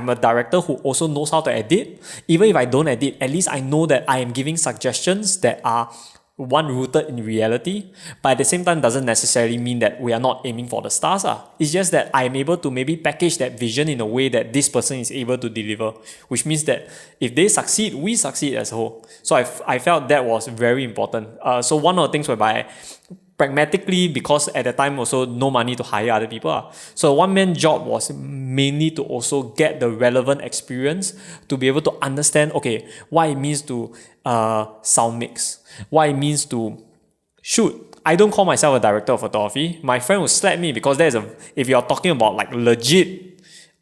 a director who also knows how to edit, even if I don't edit, at least I know that I am giving suggestions that are rooted in reality, but at the same time doesn't necessarily mean that we are not aiming for the stars. It's just that I am able to maybe package that vision in a way that this person is able to deliver, which means that if they succeed, we succeed as a whole. So I felt that was very important. So one of the things whereby pragmatically, because at the time also no money to hire other people, so one-man job was mainly to also get the relevant experience to be able to understand, okay, what it means to sound mix, what it means to shoot. I don't call myself a director of photography. My friend will slap me because if you're talking about like legit,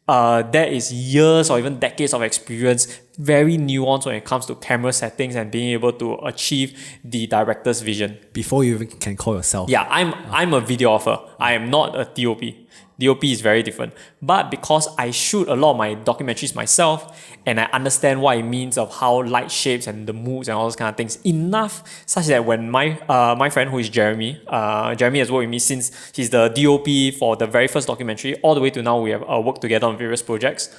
there is years or even decades of experience, very nuanced when it comes to camera settings and being able to achieve the director's vision. Before you even can call yourself. Yeah, I'm a videographer. I am not a DOP. DOP is very different. But because I shoot a lot of my documentaries myself and I understand what it means of how light shapes and the moods and all those kind of things enough, such that when my friend who is Jeremy has worked with me since he's the DOP for the very first documentary all the way to now, we have worked together on various projects.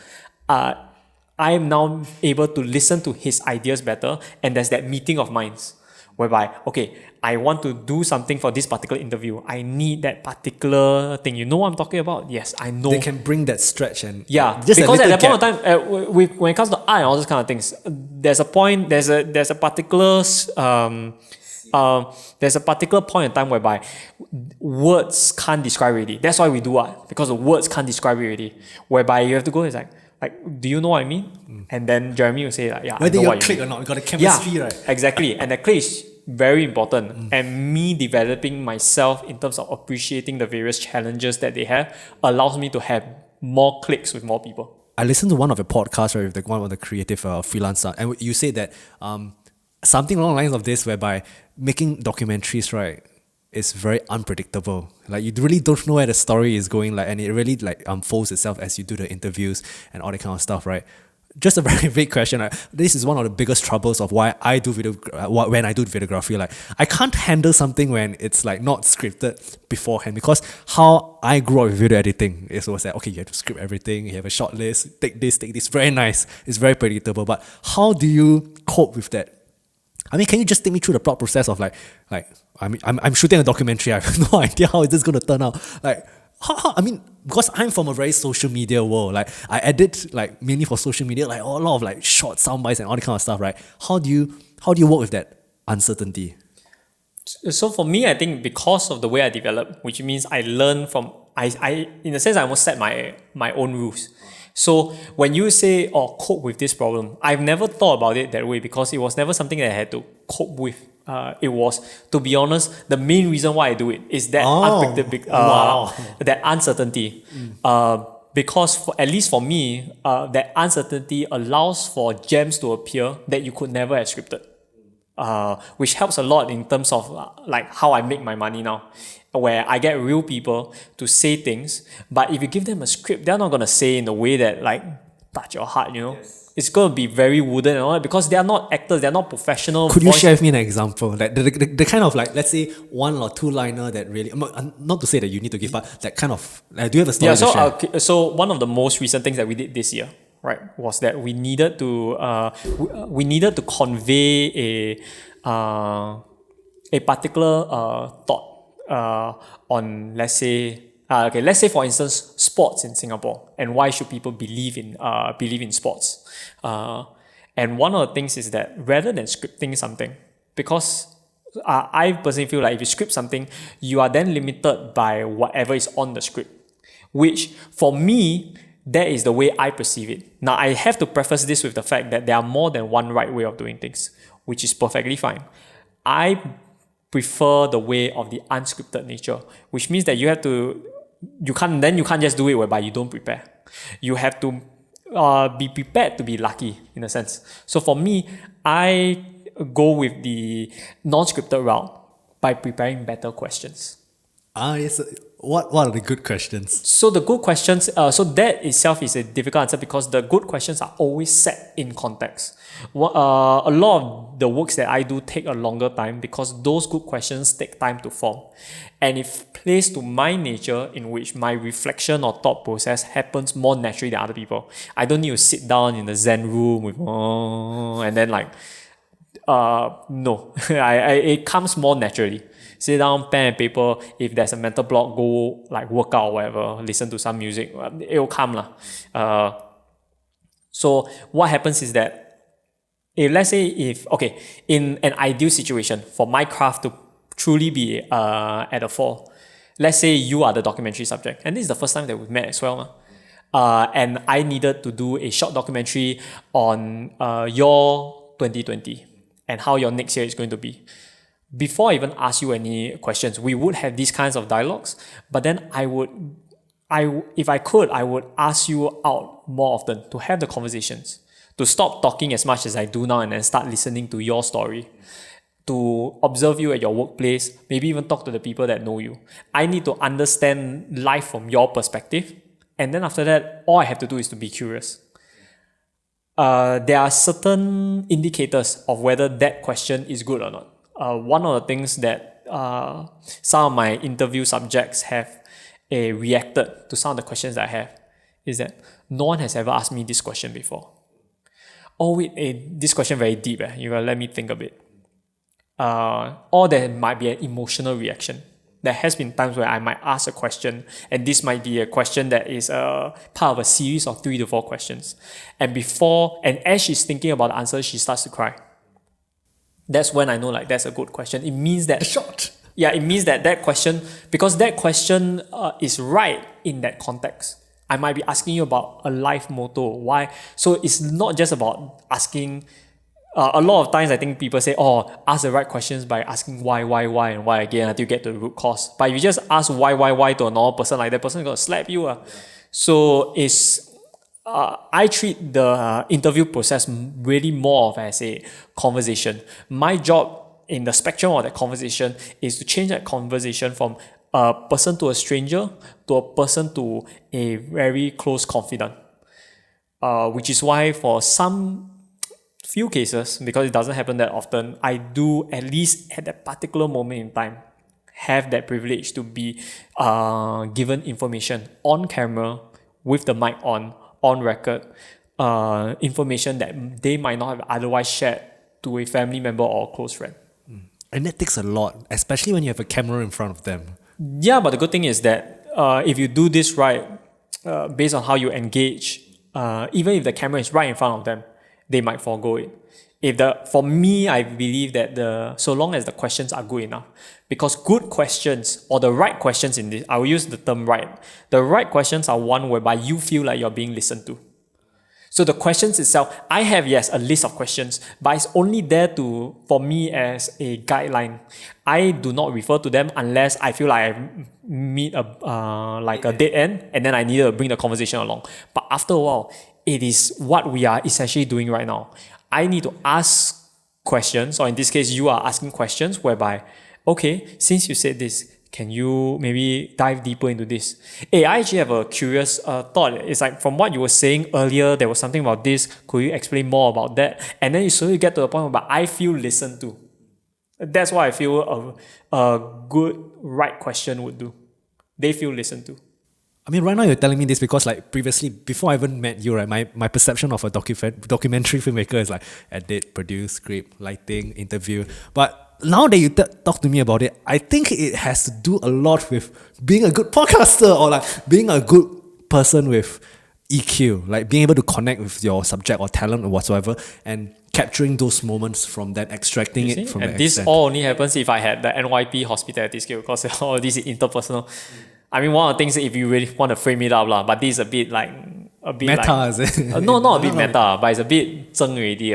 I am now able to listen to his ideas better, and there's that meeting of minds whereby, okay, I want to do something for this particular interview. I need that particular thing. You know what I'm talking about? Yes, I know. They can bring that stretch and just because at that point of time, when it comes to art and all those kind of things, there's a point. There's a particular point in time whereby words can't describe already. That's why we do art, because the words can't describe it already. Whereby you have to go, it's like, do you know what I mean? And then Jeremy will say like, yeah, whether I know what you click mean. Or not, you got a chemistry, right? Exactly. And the click is very important. And me developing myself in terms of appreciating the various challenges that they have allows me to have more clicks with more people. I listened to one of your podcasts, right, with one of the creative freelancer, and you say that something along the lines of this, whereby making documentaries, right, is very unpredictable. Like you really don't know where the story is going, like, and it really like unfolds itself as you do the interviews and all that kind of stuff, right? Just a very big question. This is one of the biggest troubles of why I do when I do videography. Like I can't handle something when it's like not scripted beforehand, because how I grew up with video editing is was that, okay, you have to script everything, you have a short list, take this, very nice. It's very predictable. But how do you cope with that? I mean, can you just take me through the thought process of like I'm shooting a documentary. I have no idea how is this going to turn out. Like, I mean, because I'm from a very social media world, like I edit like mainly for social media, like a lot of like short sound bites and all that kind of stuff, right? How do you work with that uncertainty? So for me, I think because of the way I develop, which means I learn from I in a sense I almost set my own rules. So when you say cope with this problem, I've never thought about it that way because it was never something that I had to cope with. It was, to be honest, the main reason why I do it is that that uncertainty. Because at least for me, that uncertainty allows for gems to appear that you could never have scripted. Which helps a lot in terms of like how I make my money now, where I get real people to say things, but if you give them a script, they're not gonna say in a way that like touch your heart, you know. Yes. It's gonna be very wooden and all that because they are not actors, they're not professional. Could you share with me an example, like the kind of like, let's say one or two liner that really, not to say that you need to give, but that kind of, do you have a story to share? So one of the most recent things that we did this year, right, was that we needed to convey a particular thought on, let's say for instance sports in Singapore and why should people believe in sports. And one of the things is that rather than scripting something, because I personally feel like if you script something, you are then limited by whatever is on the script, which for me, that is the way I perceive it. Now, I have to preface this with the fact that there are more than one right way of doing things, which is perfectly fine. I prefer the way of the unscripted nature, which means that you can't just do it whereby you don't prepare. You have to be prepared to be lucky in a sense. So for me, I go with the non-scripted route by preparing better questions. Yes. What are the good questions? So the good questions, so that itself is a difficult answer because the good questions are always set in context. A lot of the works that I do take a longer time because those good questions take time to form. And it plays to my nature in which my reflection or thought process happens more naturally than other people. I don't need to sit down in the Zen room with, and then like, no, it comes more naturally. Sit down, pen and paper. If there's a mental block, go like work out or whatever. Listen to some music. It'll come lah. So what happens is that in an ideal situation for my craft to truly be at the fore, let's say you are the documentary subject, and this is the first time that we've met as well. And I needed to do a short documentary on your 2020 and how your next year is going to be. Before I even ask you any questions, we would have these kinds of dialogues, but then if I could, I would ask you out more often to have the conversations, to stop talking as much as I do now and then start listening to your story, to observe you at your workplace, maybe even talk to the people that know you. I need to understand life from your perspective, and then after that, all I have to do is to be curious. There are certain indicators of whether that question is good or not. One of the things that some of my interview subjects have reacted to some of the questions that I have is that no one has ever asked me this question before. Oh wait, this question very deep. You gotta let me think a bit. Or there might be an emotional reaction. There has been times where I might ask a question, and this might be a question that is part of a series of 3 to 4 questions. And as she's thinking about the answer, she starts to cry. That's when I know like that's a good question. It means that it means that question, because that question is right in that context. I might be asking you about a life motto. Why? So it's not just about asking. A lot of times I think people say, ask the right questions by asking why, and why again until you get to the root cause. But if you just ask why to a normal person, like that person is going to slap you. So I treat the interview process really more of as a conversation. My job in the spectrum of that conversation is to change that conversation from a person to a stranger to a person to a very close confidant. Which is why for some few cases, because it doesn't happen that often, I do at least at that particular moment in time have that privilege to be given information on camera with the mic on record, information that they might not have otherwise shared to a family member or a close friend. And that takes a lot, especially when you have a camera in front of them. Yeah, but the good thing is that if you do this right, based on how you engage, even if the camera is right in front of them, they might forego it. For me, I believe that so long as the questions are good enough, because good questions or the right questions in this, I will use the term right. The right questions are one whereby you feel like you're being listened to. So the questions itself, I have, yes, a list of questions, but it's only there for me as a guideline. I do not refer to them unless I feel like I meet a dead end, and then I need to bring the conversation along. But after a while, it is what we are essentially doing right now. I need to ask questions, or in this case, you are asking questions whereby, okay, since you said this, can you maybe dive deeper into this? Hey, I actually have a curious thought. It's like, from what you were saying earlier, there was something about this. Could you explain more about that? And then you slowly get to the point where I feel listened to. That's what I feel a good right question would do. They feel listened to. I mean, right now you're telling me this because, like, previously, before I even met you, right, my perception of a documentary filmmaker is like edit, produce, script, lighting, interview. But now that you talk to me about it, I think it has to do a lot with being a good podcaster, or like being a good person with EQ, like being able to connect with your subject or talent or whatsoever, and capturing those moments from that, extracting it from that. And this all only happens if I had the NYP hospitality skill, because all this is interpersonal. I mean, one of the things, if you really want to frame it up, but this is a bit meta, is it? No, not a bit meta, but it's a bit zeng already.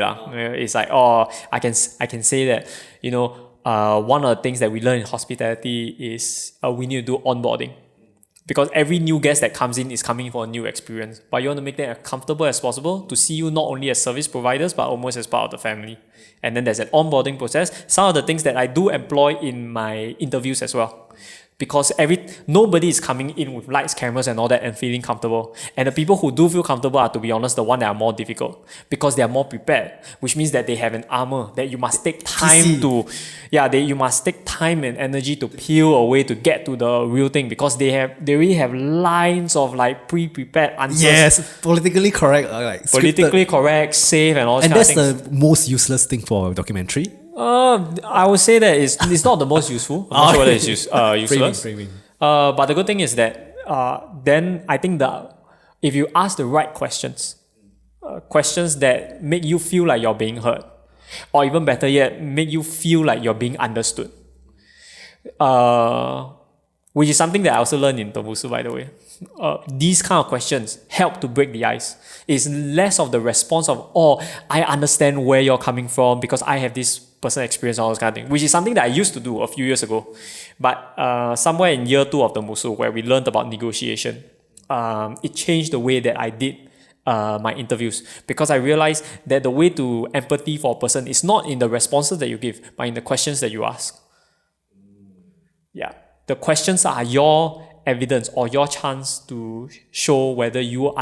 It's like, I can say that, one of the things that we learn in hospitality is we need to do onboarding. Because every new guest that comes in is coming for a new experience. But you want to make them as comfortable as possible to see you not only as service providers, but almost as part of the family. And then there's an onboarding process. Some of the things that I do employ in my interviews as well. Because nobody is coming in with lights, cameras and all that and feeling comfortable. And the people who do feel comfortable are, to be honest, the ones that are more difficult, because they are more prepared, which means that they have an armor that you must take time you must take time and energy to peel away to get to the real thing, because they really have lines of like pre-prepared answers. Yes, politically correct, politically correct, safe and all that. And that's the most useless thing for a documentary. I would say that it's not the most useful. I'm not sure whether it's useless. Framing. But the good thing is that then I think if you ask the right questions, questions that make you feel like you're being heard, or even better yet, make you feel like you're being understood, which is something that I also learned in Tembusu, by the way. These kind of questions help to break the ice. It's less of the response of, I understand where you're coming from because I have this personal experience, all those kind of things, which is something that I used to do a few years ago. But somewhere in year 2 of Tembusu, where we learned about negotiation, it changed the way that I did my interviews, because I realized that the way to empathy for a person is not in the responses that you give, but in the questions that you ask. Yeah, the questions are your evidence or your chance to show whether you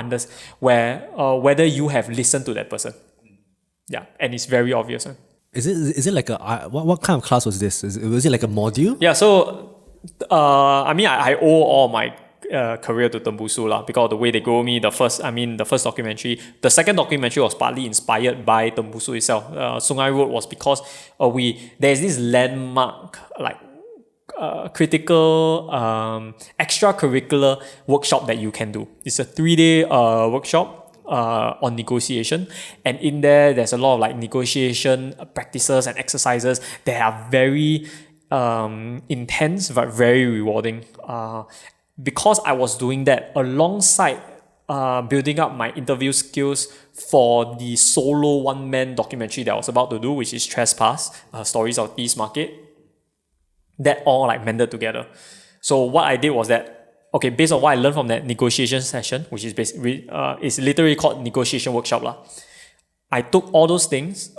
whether you have listened to that person. Yeah, and it's very obvious. Is it like what kind of class was this? Was it like a module? Yeah, so I owe all my career to Tembusu because of the way they grow me. The first documentary. The second documentary was partly inspired by Tembusu itself. Sungai Road was because there's this landmark critical extracurricular workshop that you can do. It's a 3-day workshop on negotiation, and in there's a lot of negotiation practices and exercises that are very intense but very rewarding. Because I was doing that alongside building up my interview skills for the solo one-man documentary that I was about to do, which is Trespass, Stories of East Market. That all mended together. So what I did was that, based on what I learned from that negotiation session, which is basically is literally called negotiation workshop I took all those things,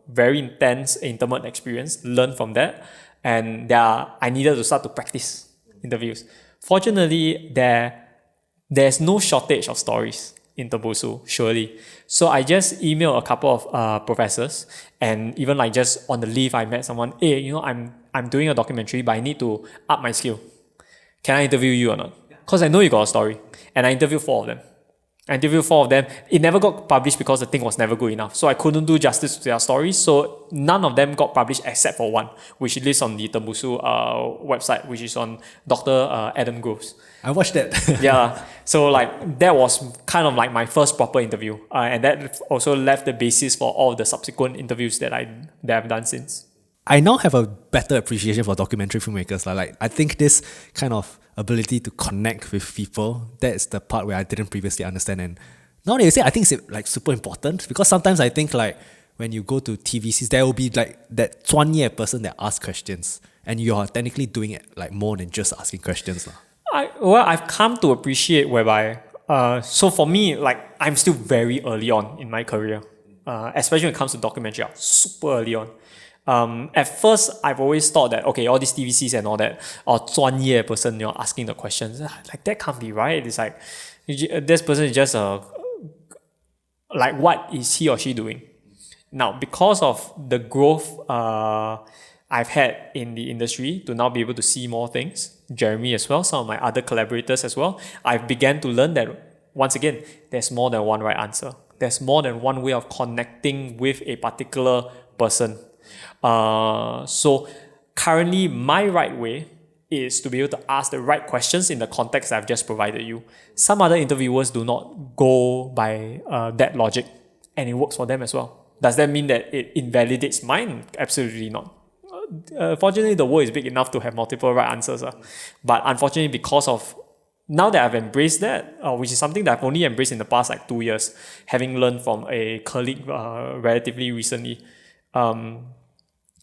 very intense, intimate experience, learned from that, and I needed to start to practice interviews. Fortunately, there's no shortage of stories in Tembusu, surely. So I just emailed a couple of professors, and even just on the leave, I met someone. Hey, I'm doing a documentary, but I need to up my skill. Can I interview you or not? Because I know you got a story. And I interviewed 4 of them. I interviewed 4 of them. It never got published because the thing was never good enough. So I couldn't do justice to their stories. So none of them got published except for one, which lives on the Tembusu website, which is on Dr. Adam Groves. I watched that. Yeah. So like that was kind of like my first proper interview. And that also left the basis for all the subsequent interviews that I've done since. I now have a better appreciation for documentary filmmakers. Like I think this kind of ability to connect with people, that's the part where I didn't previously understand. And now that you say, I think it's like super important, because sometimes I think like when you go to TVCs, there will be like that 专业 person that asks questions, and you are technically doing it like more than just asking questions. I've come to appreciate whereby, so for me, like I'm still very early on in my career, especially when it comes to documentary, I'm super early on. At first, I've always thought that, okay, all these TVCs and all that, or 专业 person, asking the questions, like that can't be right. It's like, this person is just like, what is he or she doing? Now, because of the growth I've had in the industry to now be able to see more things, Jeremy as well, some of my other collaborators as well, I've began to learn that, once again, there's more than one right answer. There's more than one way of connecting with a particular person. So currently my right way is to be able to ask the right questions in the context I've just provided you. Some other interviewers do not go by that logic, and it works for them as well. Does that mean that it invalidates mine? Absolutely not. Fortunately, the world is big enough to have multiple right answers. But unfortunately, because of now that I've embraced that, which is something that I've only embraced in the past like 2 years, having learned from a colleague relatively recently,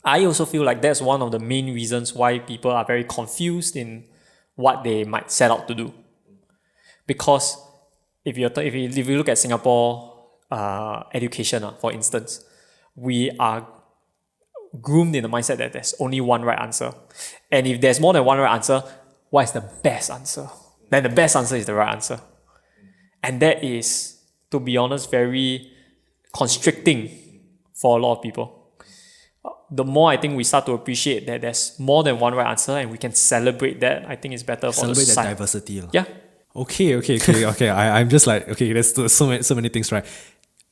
I also feel like that's one of the main reasons why people are very confused in what they might set out to do. Because if you look at Singapore education, for instance, we are groomed in the mindset that there's only one right answer. And if there's more than one right answer, what is the best answer? Then the best answer is the right answer. And that is, to be honest, very constricting for a lot of people. The more I think we start to appreciate that there's more than one right answer and we can celebrate that, I think it's better for the society. Celebrate that diversity. Yeah. Okay. I'm just like, okay, there's so many things, right?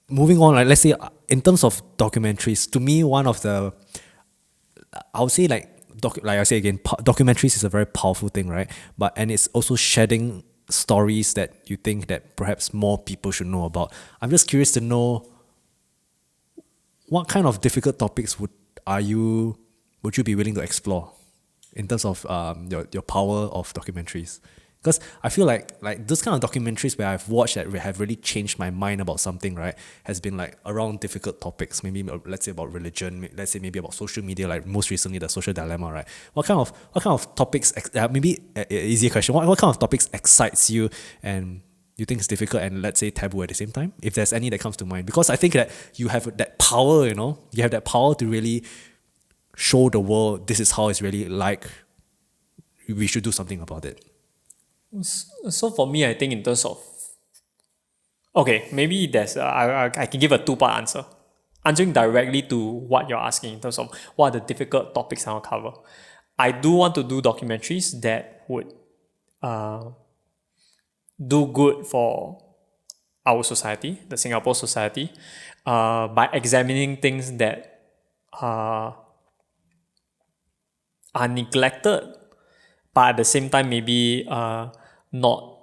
Moving on, like let's say in terms of documentaries, to me, one of the, I would say like I say again, documentaries is a very powerful thing, right? And it's also shedding stories that you think that perhaps more people should know about. I'm just curious to know, what kind of difficult topics would you be willing to explore in terms of your power of documentaries? Because I feel like those kind of documentaries where I've watched that have really changed my mind about something, right, has been like around difficult topics. Maybe let's say about religion. Let's say maybe about social media. Like most recently, the social dilemma, right? What kind of topics? Maybe an easier question. What kind of topics excites you and you think it's difficult and let's say taboo at the same time? If there's any that comes to mind, because I think that you have that power. You have that power to really show the world this is how it's really like. We should do something about it. So for me, I think in terms of, okay, maybe there's I can give a 2-part answer. Answering directly to what you're asking in terms of what are the difficult topics I want to cover. I do want to do documentaries that would do good for our society, the Singapore society, by examining things that are neglected, but at the same time maybe not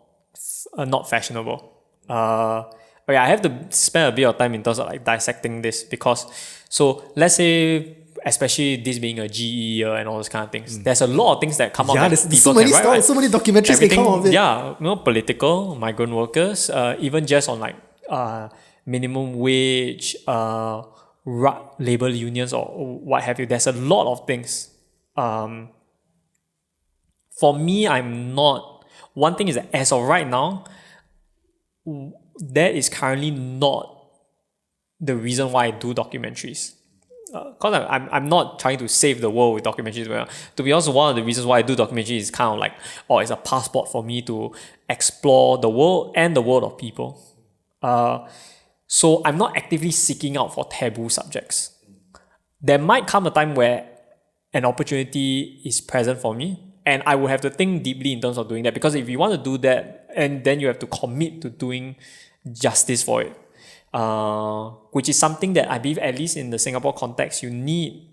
fashionable. Okay, I have to spend a bit of time in terms of like dissecting this, because so let's say, especially this being a GE year and all those kind of things, there's a lot of things that come out that there's people so many can write, right? so many documentaries they come out of it. Yeah, political, migrant workers, even just on like minimum wage, labor unions or what have you. There's a lot of things. For me, I'm not. One thing is that as of right now, that is currently not the reason why I do documentaries. Because I'm not trying to save the world with documentaries. Well, to be honest, one of the reasons why I do documentaries is kind of like, it's a passport for me to explore the world and the world of people. So I'm not actively seeking out for taboo subjects. There might come a time where an opportunity is present for me, and I will have to think deeply in terms of doing that, because if you want to do that, and then you have to commit to doing justice for it, which is something that I believe, at least in the Singapore context, you need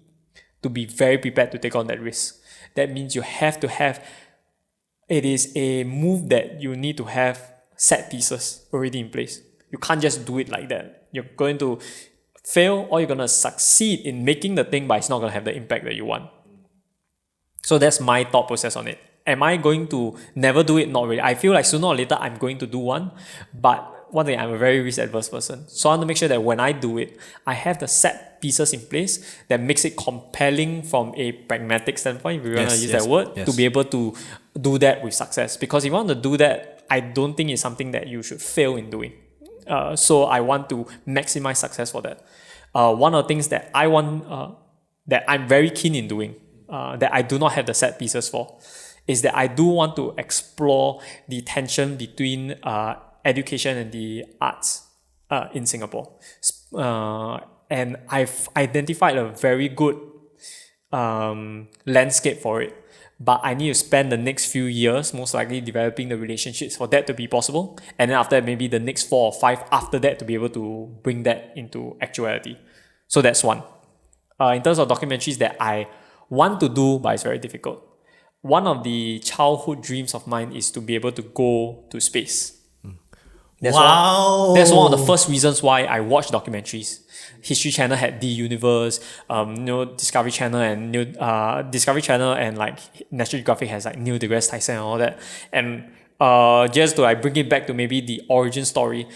to be very prepared to take on that risk. That means you have to have, it is a move that you need to have set pieces already in place. You can't just do it like that. You're going to fail, or you're going to succeed in making the thing, but it's not going to have the impact that you want. So that's my thought process on it. Am I going to never do it? Not really. I feel like sooner or later I'm going to do one, but one thing, I'm a very risk adverse person. So I want to make sure that when I do it, I have the set pieces in place that makes it compelling from a pragmatic standpoint, if you want to use that word, to be able to do that with success. Because if you want to do that, I don't think it's something that you should fail in doing. So I want to maximize success for that. One of the things that I want, that I'm very keen in doing, that I do not have the set pieces for, is that I do want to explore the tension between education and the arts in Singapore. And I've identified a very good landscape for it. But I need to spend the next few years most likely developing the relationships for that to be possible. And then after that, maybe the next 4 or 5 after that to be able to bring that into actuality. So that's one. In terms of documentaries that I want to do, but it's very difficult. One of the childhood dreams of mine is to be able to go to space. That's that's one of the first reasons why I watch documentaries. History Channel had The Universe, Discovery Channel and like National Geographic has like Neil deGrasse Tyson and all that. And just to like bring it back to maybe the origin story,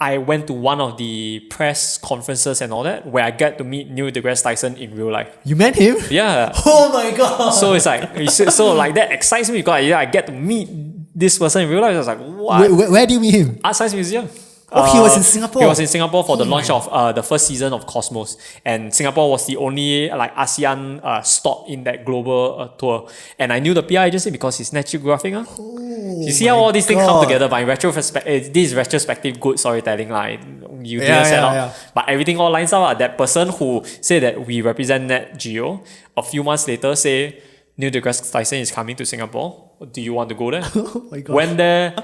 I went to one of the press conferences and all that where I get to meet Neil deGrasse Tyson in real life. You met him? Yeah. Oh my god! So it's like that excites me because I get to meet this person in real life. I was like, what? Where do you meet him? Art Science Museum. Oh, he was in Singapore. He was in Singapore for the launch of the first season of Cosmos, and Singapore was the only like ASEAN stop in that global tour. And I knew the PR agency because it's National Geographic. You see how all these things come together. But in retrospect, this is retrospective good storytelling, like you didn't set up, but everything all lines up. That person who said that we represent Nat Geo, a few months later say Neil deGrasse Tyson is coming to Singapore. Do you want to go there? Oh my gosh. Went there,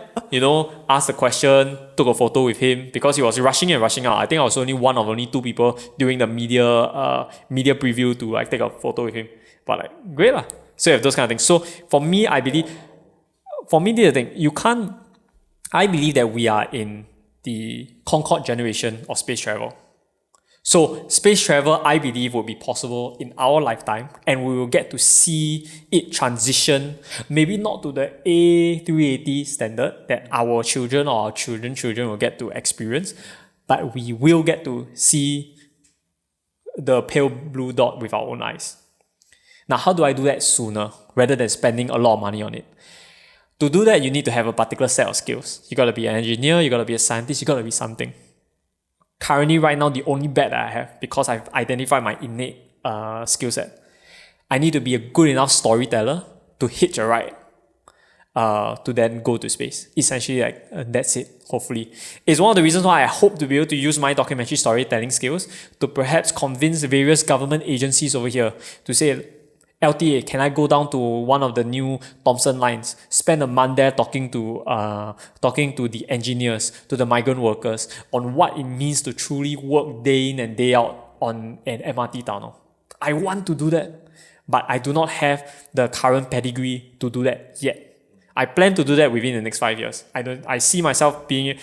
asked the question, took a photo with him because he was rushing in and rushing out. I think I was only 2 people during the media preview to like take a photo with him. But like great lah. So you have those kind of things. So for me, I believe, the thing, I believe that we are in the Concorde generation of space travel. So space travel, I believe, will be possible in our lifetime, and we will get to see it transition, maybe not to the A380 standard that our children or our children will get to experience, but we will get to see the pale blue dot with our own eyes. Now, how do I do that sooner rather than spending a lot of money on it? To do that, you need to have a particular set of skills. You got to be an engineer, you got to be a scientist, you got to be something. Currently, right now, the only bet that I have, because I've identified my innate skill set, I need to be a good enough storyteller to hitch a ride to then go to space. Essentially, that's it, hopefully. It's one of the reasons why I hope to be able to use my documentary storytelling skills to perhaps convince various government agencies over here to say, LTA, can I go down to one of the new Thomson lines, spend a month there talking to the engineers, to the migrant workers on what it means to truly work day in and day out on an MRT tunnel. I want to do that, but I do not have the current pedigree to do that yet. I plan to do that within the next 5 years. I see myself being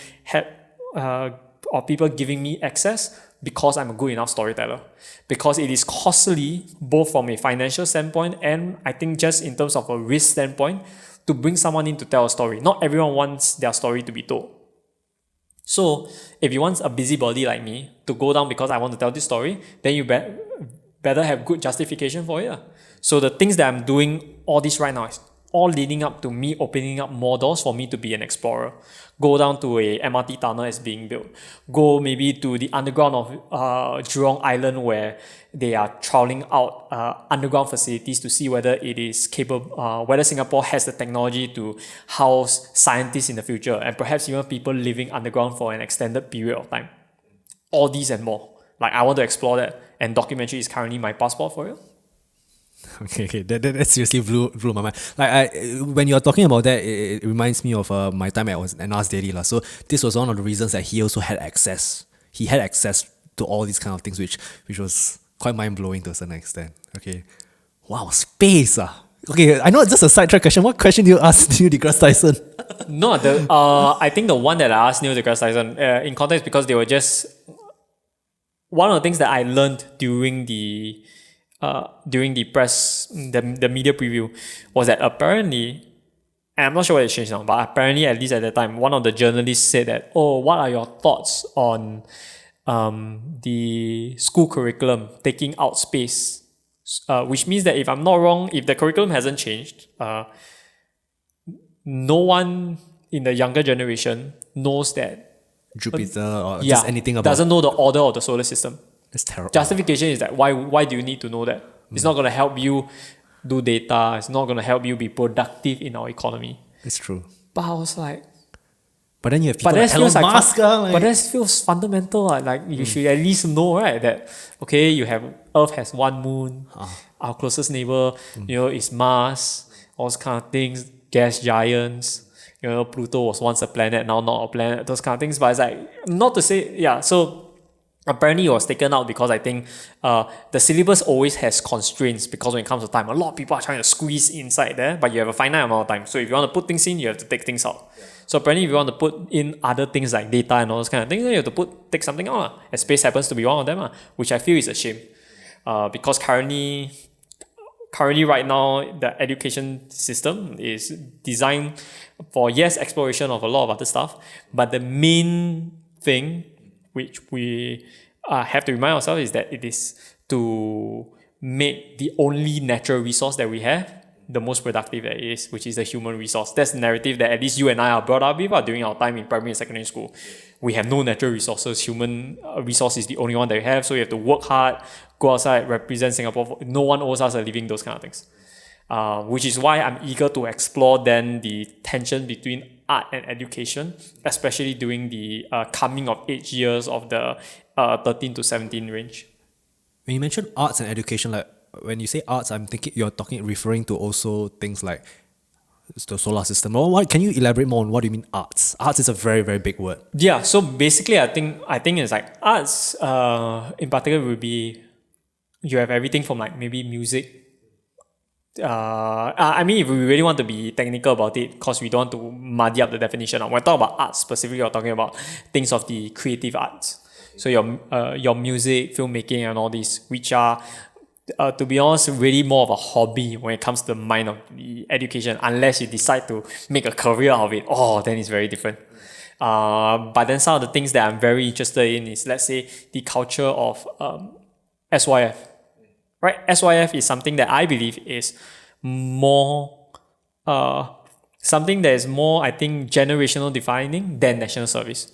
or people giving me access because I'm a good enough storyteller. Because it is costly, both from a financial standpoint and I think just in terms of a risk standpoint, to bring someone in to tell a story. Not everyone wants their story to be told. So if you want a busybody like me to go down because I want to tell this story, then you better have good justification for it. So the things that I'm doing, all this right now, is all leading up to me opening up more doors for me to be an explorer. Go down to a MRT tunnel that's being built. Go maybe to the underground of Jurong Island where they are trialing out underground facilities to see whether it is capable, whether Singapore has the technology to house scientists in the future and perhaps even people living underground for an extended period of time. All these and more. I want to explore that, and documentary is currently my passport for it. Okay, that seriously blew my mind. Like when you're talking about that, it reminds me of my time at NUS Daily lah. So this was one of the reasons that he also had access. He had access to all these kind of things, which was quite mind blowing to a certain extent. Okay, wow, space ah. Okay, I know it's just a sidetrack question. What question do you ask Neil deGrasse Tyson? No, I think the one that I asked Neil deGrasse Tyson in context because they were just one of the things that I learned during the press, the media preview, was that apparently, and I'm not sure what it changed now, but apparently at least at that time, one of the journalists said that, oh, what are your thoughts on the school curriculum taking out space? Which means that if I'm not wrong, if the curriculum hasn't changed, no one in the younger generation knows that Jupiter or just anything about doesn't know the order of the solar system. It's terrible. Justification is that why do you need to know that? It's not going to help you do data. It's not going to help you be productive in our economy. It's true. But I was like, but then you have people like Elon Musk. But that feels fundamental. Like you should at least know, right? That okay, you have Earth has one moon. Our closest neighbor, is Mars. All those kind of things. Gas giants. Pluto was once a planet, now not a planet. Those kind of things. But it's like not to say, yeah. So apparently it was taken out because I think the syllabus always has constraints because when it comes to time, a lot of people are trying to squeeze inside there, but you have a finite amount of time. So if you want to put things in, you have to take things out. Yeah. So apparently if you want to put in other things like data and all those kind of things, then you have to take something out. And space happens to be one of them, which I feel is a shame. Because currently right now, the education system is designed for, yes, exploration of a lot of other stuff, but the main thing which we have to remind ourselves is that it is to make the only natural resource that we have the most productive that is, which is the human resource. That's the narrative that at least you and I are brought up with during our time in primary and secondary school. We have no natural resources. Human resource is the only one that we have, so you have to work hard, go outside, represent Singapore. No one owes us a living, those kind of things. Which is why I'm eager to explore then the tension between art and education, especially during the coming of age years of the 13 to 17 range. When you mention arts and education, like when you say arts, I'm thinking you're referring to also things like the solar system. Can you elaborate more on what do you mean arts? Arts is a very, very big word. Yeah, so basically I think it's like arts in particular will be, you have everything from like maybe music. I mean, if we really want to be technical about it, because we don't want to muddy up the definition. When I talk about arts specifically, we're talking about things of the creative arts. So your music, filmmaking, and all these, which are, to be honest, really more of a hobby when it comes to the mind of the education. Unless you decide to make a career out of it, then it's very different. But then some of the things that I'm very interested in is, let's say, the culture of SYF. Right, SYF is something that I believe is more something that is more, I think, generational defining than national service.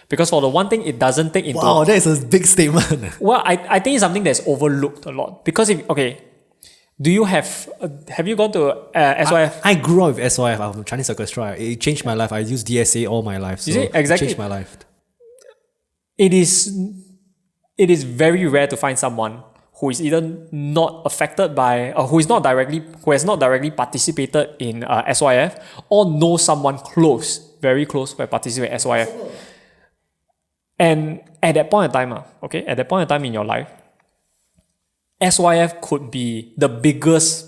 Because for the one thing, it doesn't take into... Wow, that is a big statement. Well, I think it's something that's overlooked a lot. Because do you have you gone to SYF? I grew up with SYF. I'm Chinese Orchestra. It changed my life. I used DSA all my life. So exactly. It changed my life. It is very rare to find someone who is either not affected by, or who has not directly participated in SYF, or knows someone close, very close, who has participated in SYF. And at that point in time, in your life, SYF could be the biggest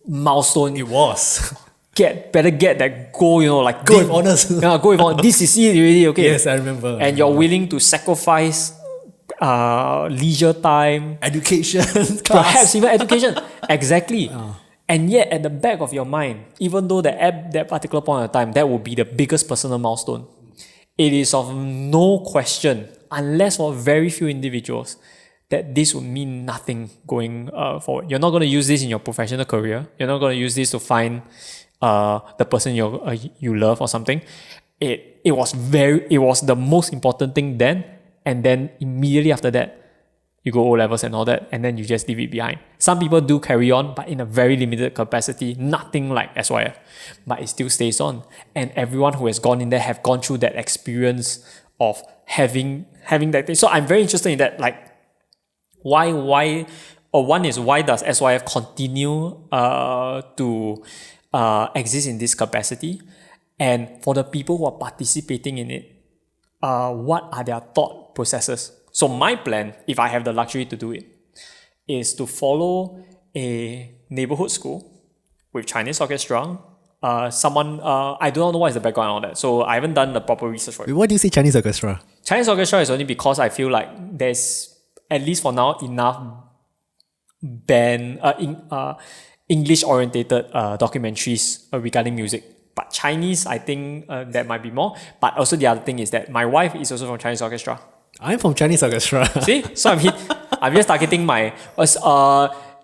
milestone. It was. Better get that goal, like go with honors. Go with honors. This is it already, okay? Yes, I remember. And you're willing to sacrifice leisure time, education, perhaps even education. Exactly. And yet, at the back of your mind, even though at that particular point in time, that would be the biggest personal milestone, it is of no question, unless for very few individuals, that this would mean nothing going forward. You're not going to use this in your professional career. You're not going to use this to find the person you love or something. It was the most important thing then. And then immediately after that, you go O-levels and all that, and then you just leave it behind. Some people do carry on, but in a very limited capacity, nothing like SYF. But it still stays on. And everyone who has gone in there have gone through that experience of having that thing. So I'm very interested in that, like, why or one is why does SYF continue to exist in this capacity? And for the people who are participating in it, what are their thought processes? So my plan, if I have the luxury to do it, is to follow a neighborhood school with Chinese orchestra. Someone, I do not know what is the background on that, so I haven't done the proper research for it. Why do you say Chinese orchestra? Chinese orchestra is only because I feel like there's, at least for now, enough English-orientated documentaries regarding music. But Chinese, I think that might be more. But also the other thing is that my wife is also from Chinese orchestra. I'm from Chinese orchestra. See, so I'm just targeting my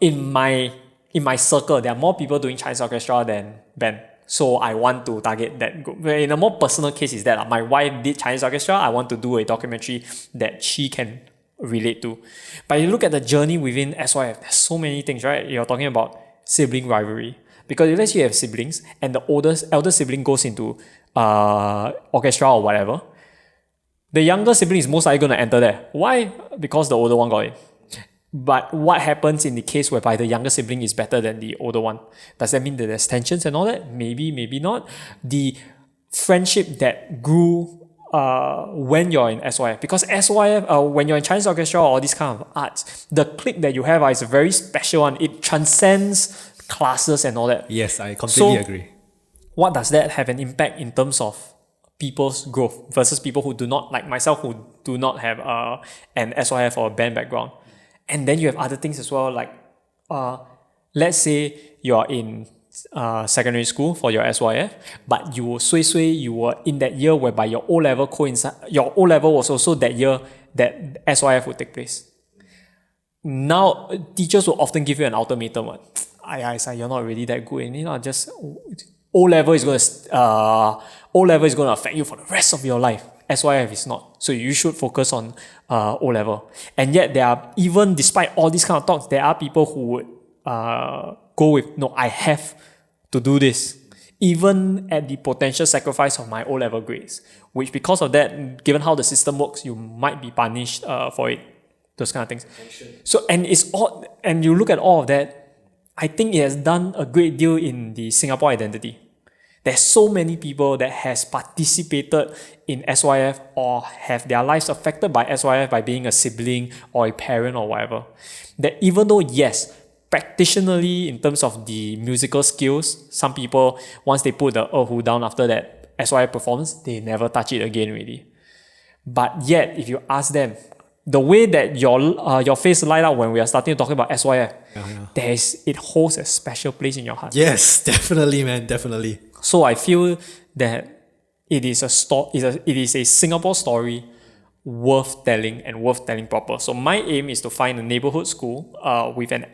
in my circle. There are more people doing Chinese orchestra than band. So I want to target that group. In a more personal case is that my wife did Chinese orchestra. I want to do a documentary that she can relate to. But you look at the journey within SYF, there's so many things, right? You're talking about sibling rivalry. Because if let's say you have siblings and the elder sibling goes into orchestra or whatever, the younger sibling is most likely going to enter there. Why? Because the older one got it. But what happens in the case whereby the younger sibling is better than the older one? Does that mean that there's tensions and all that? Maybe, maybe not. The friendship that grew when you're in SYF, because SYF, when you're in Chinese orchestra or all these kind of arts, the clique that you have is a very special one. It transcends classes and all that. Yes, I completely agree. What does that have an impact in terms of people's growth versus people who do not, like myself, who do not have an SYF or a band background? And then you have other things as well, like let's say you're in secondary school for your SYF, but you were in that year whereby your O-level your O-level was also that year that SYF would take place. Now, teachers will often give you an ultimatum. You're not really that good in it. Just O-level is going to affect you for the rest of your life. SYF is not. So you should focus on O-level. And yet there are, even despite all these kind of talks, there are people who would go with, no, I have to do this, even at the potential sacrifice of my O-level grades, which because of that, given how the system works, you might be punished for it. Those kind of things. So, and you look at all of that, I think it has done a great deal in the Singapore identity. There's so many people that has participated in SYF or have their lives affected by SYF by being a sibling or a parent or whatever. That even though, yes, practitionally in terms of the musical skills, some people, once they put the erhu down after that SYF performance, they never touch it again really. But yet, if you ask them, the way that your face light up when we are starting to talk about SYF, it holds a special place in your heart. Yes, definitely, man, definitely. So I feel that it is a Singapore story worth telling and worth telling proper. So my aim is to find a neighborhood school with an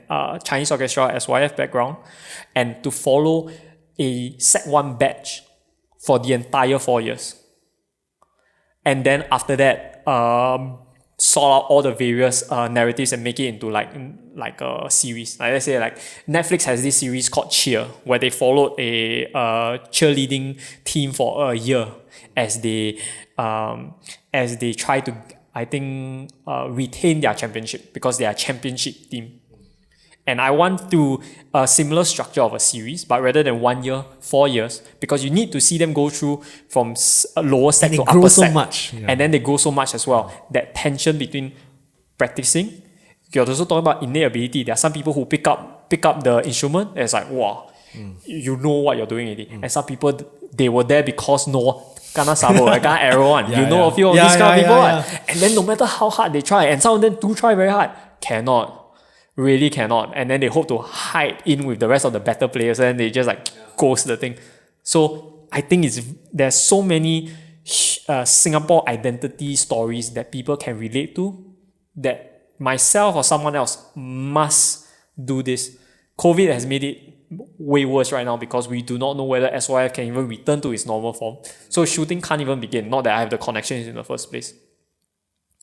Chinese orchestra SYF background and to follow a Sec 1 batch for the entire 4 years. And then after that, sort out all the various narratives and make it into like a series. Like let's say like Netflix has this series called Cheer, where they followed a cheerleading team for a year as they try to, I think, retain their championship because they are a championship team. And I want to a similar structure of a series, but rather than 1 year, 4 years, because you need to see them go through from a lower set to upper set. Much, and then they grow so much as well. That tension between practicing, you're also talking about innate ability. There are some people who pick up the instrument, and it's like, wow, you know what you're doing already. And some people, they were there because kana sabo, kana arrow one. You know a few of these kind of people. And then no matter how hard they try, and some of them do try very hard, cannot. Really cannot. And then they hope to hide in with the rest of the better players and they just like ghost the thing. So I think there's so many Singapore identity stories that people can relate to that myself or someone else must do this. COVID has made it way worse right now because we do not know whether SYF can even return to its normal form. So shooting can't even begin. Not that I have the connections in the first place.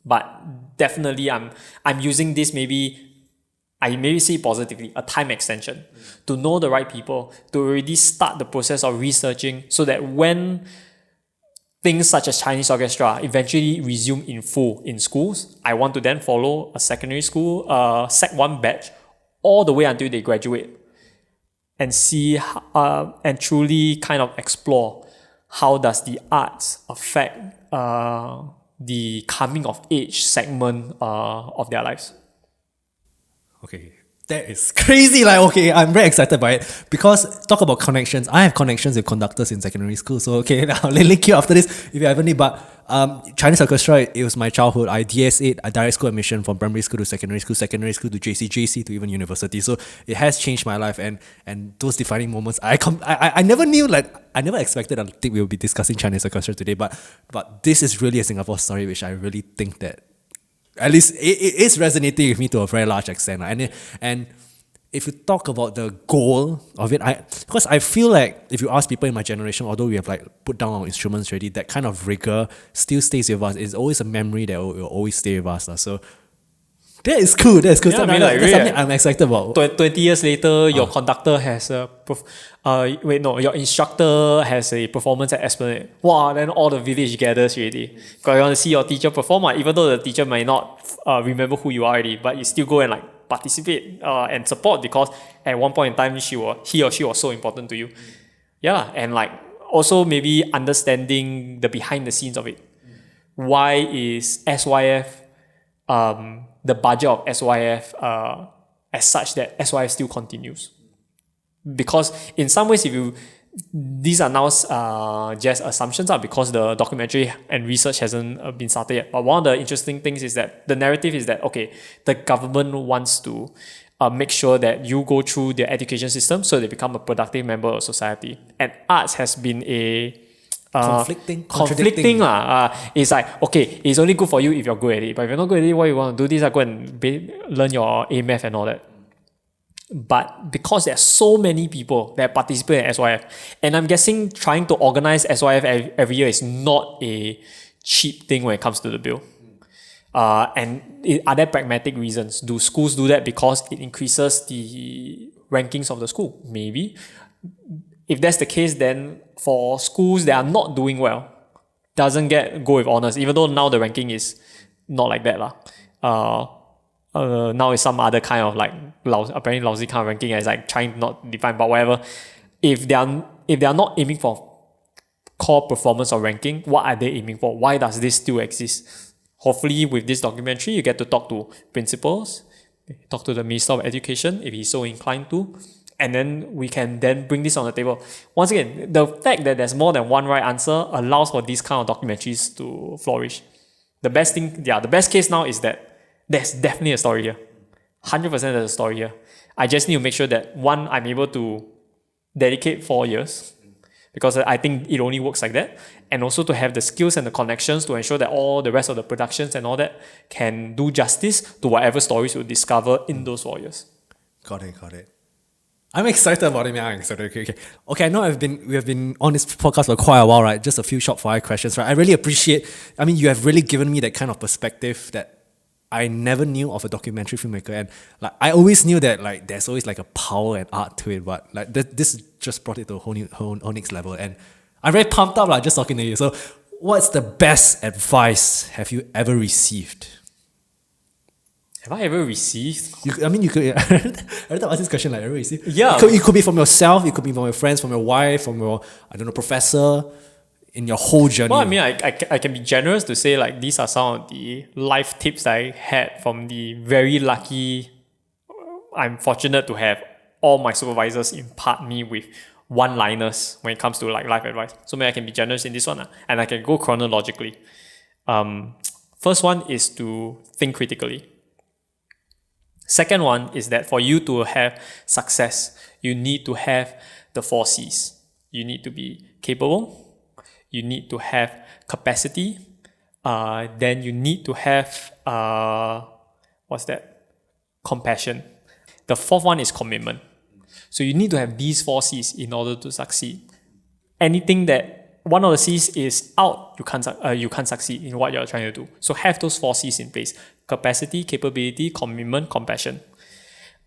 But definitely I'm using this I maybe see positively, a time extension to know the right people, to already start the process of researching so that when things such as Chinese orchestra eventually resume in full in schools, I want to then follow a secondary school, Sec 1 batch all the way until they graduate and see and truly kind of explore how does the arts affect the coming of age segment of their lives. Okay, that is crazy. Like, okay, I'm very excited by it because talk about connections. I have connections with conductors in secondary school. So, okay, I'll link you after this if you have any. But Chinese orchestra, it was my childhood. I DSA'd a direct school admission from primary school to secondary school to JC to even university. So it has changed my life, and those defining moments. I never knew, like, I never expected. I think we will be discussing Chinese orchestra today. But this is really a Singapore story, which I really think that at least it is resonating with me to a very large extent. And if you talk about the goal of it, because I feel like if you ask people in my generation, although we have like put down our instruments already, that kind of rigor still stays with us. It's always a memory that will always stay with us. So that is cool. That's cool. Yeah, That's something I'm excited about. 20 years later, your conductor has your instructor has a performance at Esplanade. Wow, then all the village gathers already. Because you want to see your teacher perform, even though the teacher might not remember who you are already, but you still go and like participate and support because at one point in time, he or she was so important to you. Yeah, and like also maybe understanding the behind the scenes of it. Why is SYF the budget of SYF as such that SYF still continues? Because in some ways, these are now just assumptions because the documentary and research hasn't been started yet. But one of the interesting things is that the narrative is that, okay, the government wants to make sure that you go through their education system so they become a productive member of society. And arts has been a conflicting. It's like, okay, it's only good for you if you're good at it. But if you're not good at it, why you want to do this? Go and learn your A-math and all that. But because there's so many people that participate in SYF, and I'm guessing trying to organize SYF every year is not a cheap thing when it comes to the bill. And are there pragmatic reasons? Do schools do that because it increases the rankings of the school? Maybe. If that's the case, then for schools that are not doing well, doesn't go with honors, even though now the ranking is not like that. Now it's some other kind of like apparently lousy kind of ranking as like trying not to define, but whatever. If they are not aiming for core performance or ranking, what are they aiming for? Why does this still exist? Hopefully with this documentary, you get to talk to principals, talk to the Minister of Education if he's so inclined to, and then we can then bring this on the table. Once again, the fact that there's more than one right answer allows for these kind of documentaries to flourish. The best case now is that there's definitely a story here. 100% there's a story here. I just need to make sure that one, I'm able to dedicate 4 years because I think it only works like that. And also to have the skills and the connections to ensure that all the rest of the productions and all that can do justice to whatever stories we discover in those 4 years. Got it. I'm excited about it, man. I'm excited. Okay, I know we have been on this podcast for quite a while, right? Just a few short fire questions, right? I really appreciate, you have really given me that kind of perspective that I never knew of a documentary filmmaker, and like I always knew that like there's always like a power and art to it, but like this just brought it to a whole next level, and I'm very pumped up just talking to you. So, what's the best advice have you ever received? Have I ever received? You could. Every time I ask this question, like ever received? Yeah. It could be from yourself. It could be from your friends, from your wife, from your professor. In your whole journey? Well, I can be generous to say like these are some of the life tips I had from the very lucky. I'm fortunate to have all my supervisors impart me with one-liners when it comes to like life advice. So maybe I can be generous in this one, and I can go chronologically. First one is to think critically. Second one is that for you to have success, you need to have the 4 C's. You need to be capable. You need to have capacity. Then you need to have compassion. The fourth one is commitment. So you need to have these 4 C's in order to succeed. Anything that one of the C's is out, you can't succeed in what you're trying to do. So have those 4 C's in place: capacity, capability, commitment, compassion.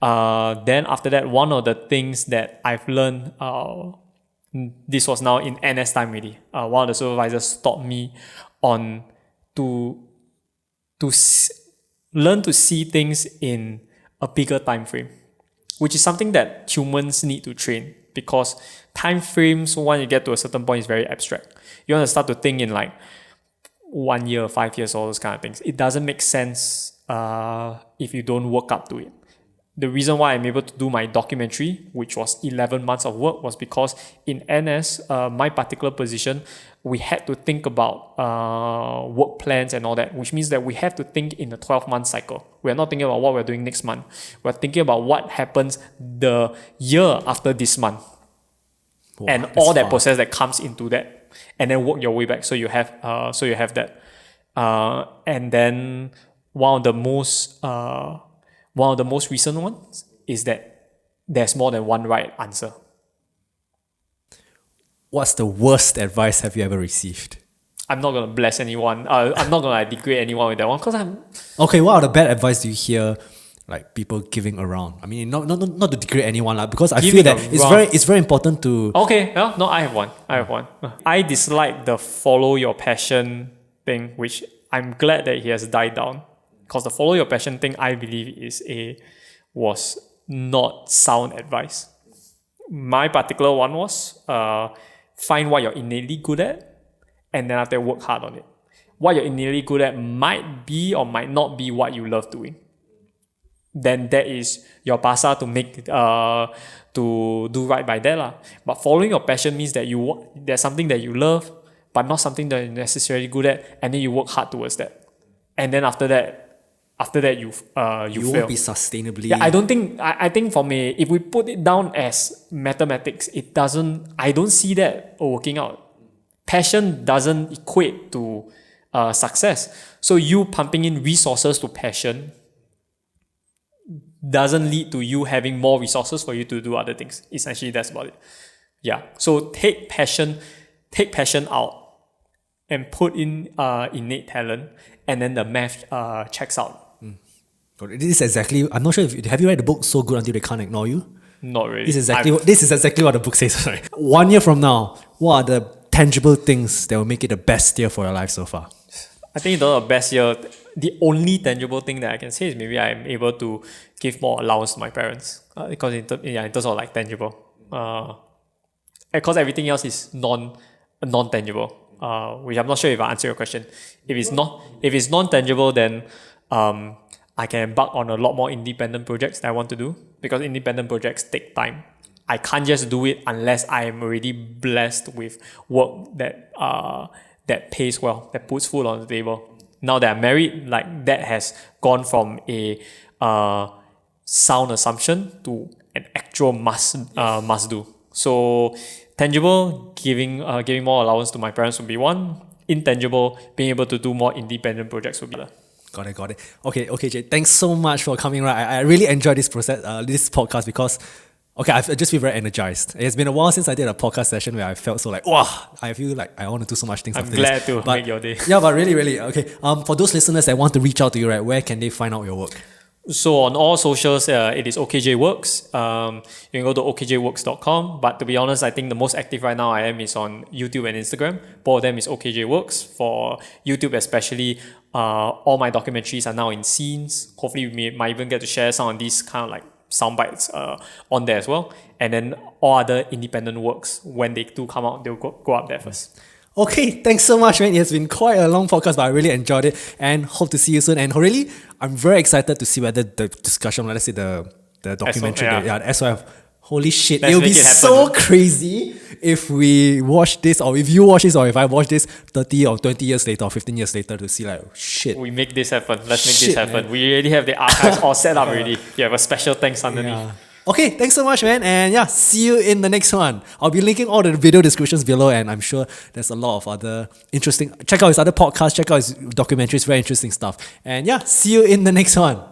Then after that, one of the things that I've learned, this was now in NS time really. One of the supervisors taught me on to learn to see things in a bigger time frame. which is something that humans need to train, because time frames, when you get to a certain point, is very abstract. You want to start to think in like 1 year, 5 years, all those kind of things. It doesn't make sense if you don't work up to it. The reason why I'm able to do my documentary, which was 11 months of work, was because in NS, my particular position, we had to think about work plans and all that, which means that we have to think in a 12-month cycle. We're not thinking about what we're doing next month. We're thinking about what happens the year after this month. Wow, and all that process that comes into that, and then work your way back. So you have that. And then one of the most recent ones is that there's more than one right answer. What's the worst advice have you ever received? I'm not going to bless anyone. I'm not going to degrade anyone with that one, because I'm... Okay, what are the bad advice do you hear like people giving around? I mean, not to degrade anyone, because I feel that it's very important to... Okay, no, I have one. I dislike the follow your passion thing, which I'm glad that he has died down. Because the follow your passion thing, I believe, was not sound advice. My particular one was find what you're innately good at, and then after work hard on it. What you're innately good at might be or might not be what you love doing. Then that is your basa to make to do right by that lah. But following your passion means that there's something that you love, but not something that you're necessarily good at, and then you work hard towards that. And then after that you fail. Won't be sustainably. Yeah, I think for me, if we put it down as mathematics, I don't see that working out. Passion doesn't equate to success. So you pumping in resources to passion doesn't lead to you having more resources for you to do other things. Essentially, that's about it. Yeah. So take passion out and put in innate talent, and then the math checks out. This is exactly. I'm not sure have you read the book So Good Until They Can't Ignore You? Not really. This is exactly what the book says. Sorry. 1 year from now, what are the tangible things that will make it the best year for your life so far? I think the best year, the only tangible thing that I can say is maybe I'm able to give more allowance to my parents. Because in terms of like tangible. Because everything else is non-tangible. Which I'm not sure if I answer your question. If it's non-tangible, then I can embark on a lot more independent projects that I want to do, because independent projects take time. I can't just do it unless I am already blessed with work that pays well, that puts food on the table. Now that I'm married, like that has gone from a sound assumption to an actual must do. So tangible, giving more allowance to my parents would be one. Intangible, being able to do more independent projects would be other. Got it. Okay, OKJ, thanks so much for coming. Right, I really enjoyed this process, this podcast, because I just feel very energized. It's been a while since I did a podcast session where I felt so like, wow, I feel like I want to do so much things. I'm glad to make your day. Yeah, but really, okay. For those listeners that want to reach out to you, right, where can they find out your work? So on all socials, it is OKJ Works. You can go to okjworks.com. But to be honest, I think the most active right now I am is on YouTube and Instagram. Both of them is OKJ Works. For YouTube especially, all my documentaries are now in scenes. Hopefully we might even get to share some of these kind of like sound bites on there as well. And then all other independent works, when they do come out, they'll go up there first. Okay, thanks so much, man. It has been quite a long podcast, but I really enjoyed it, and hope to see you soon. And really, I'm very excited to see whether the discussion, let's say the documentary, the SOF, holy shit, it'll be so crazy if we watch this, or if you watch this, or if I watch this 30 or 20 years later, or 15 years later, to see like, shit. We make this happen. Let's make this happen. Man. We already have the archives all set up already. You have a special thanks underneath. Yeah. Okay, thanks so much, man. And yeah, see you in the next one. I'll be linking all the video descriptions below, and I'm sure there's a lot of other interesting... Check out his other podcasts, check out his documentaries, very interesting stuff. And yeah, see you in the next one.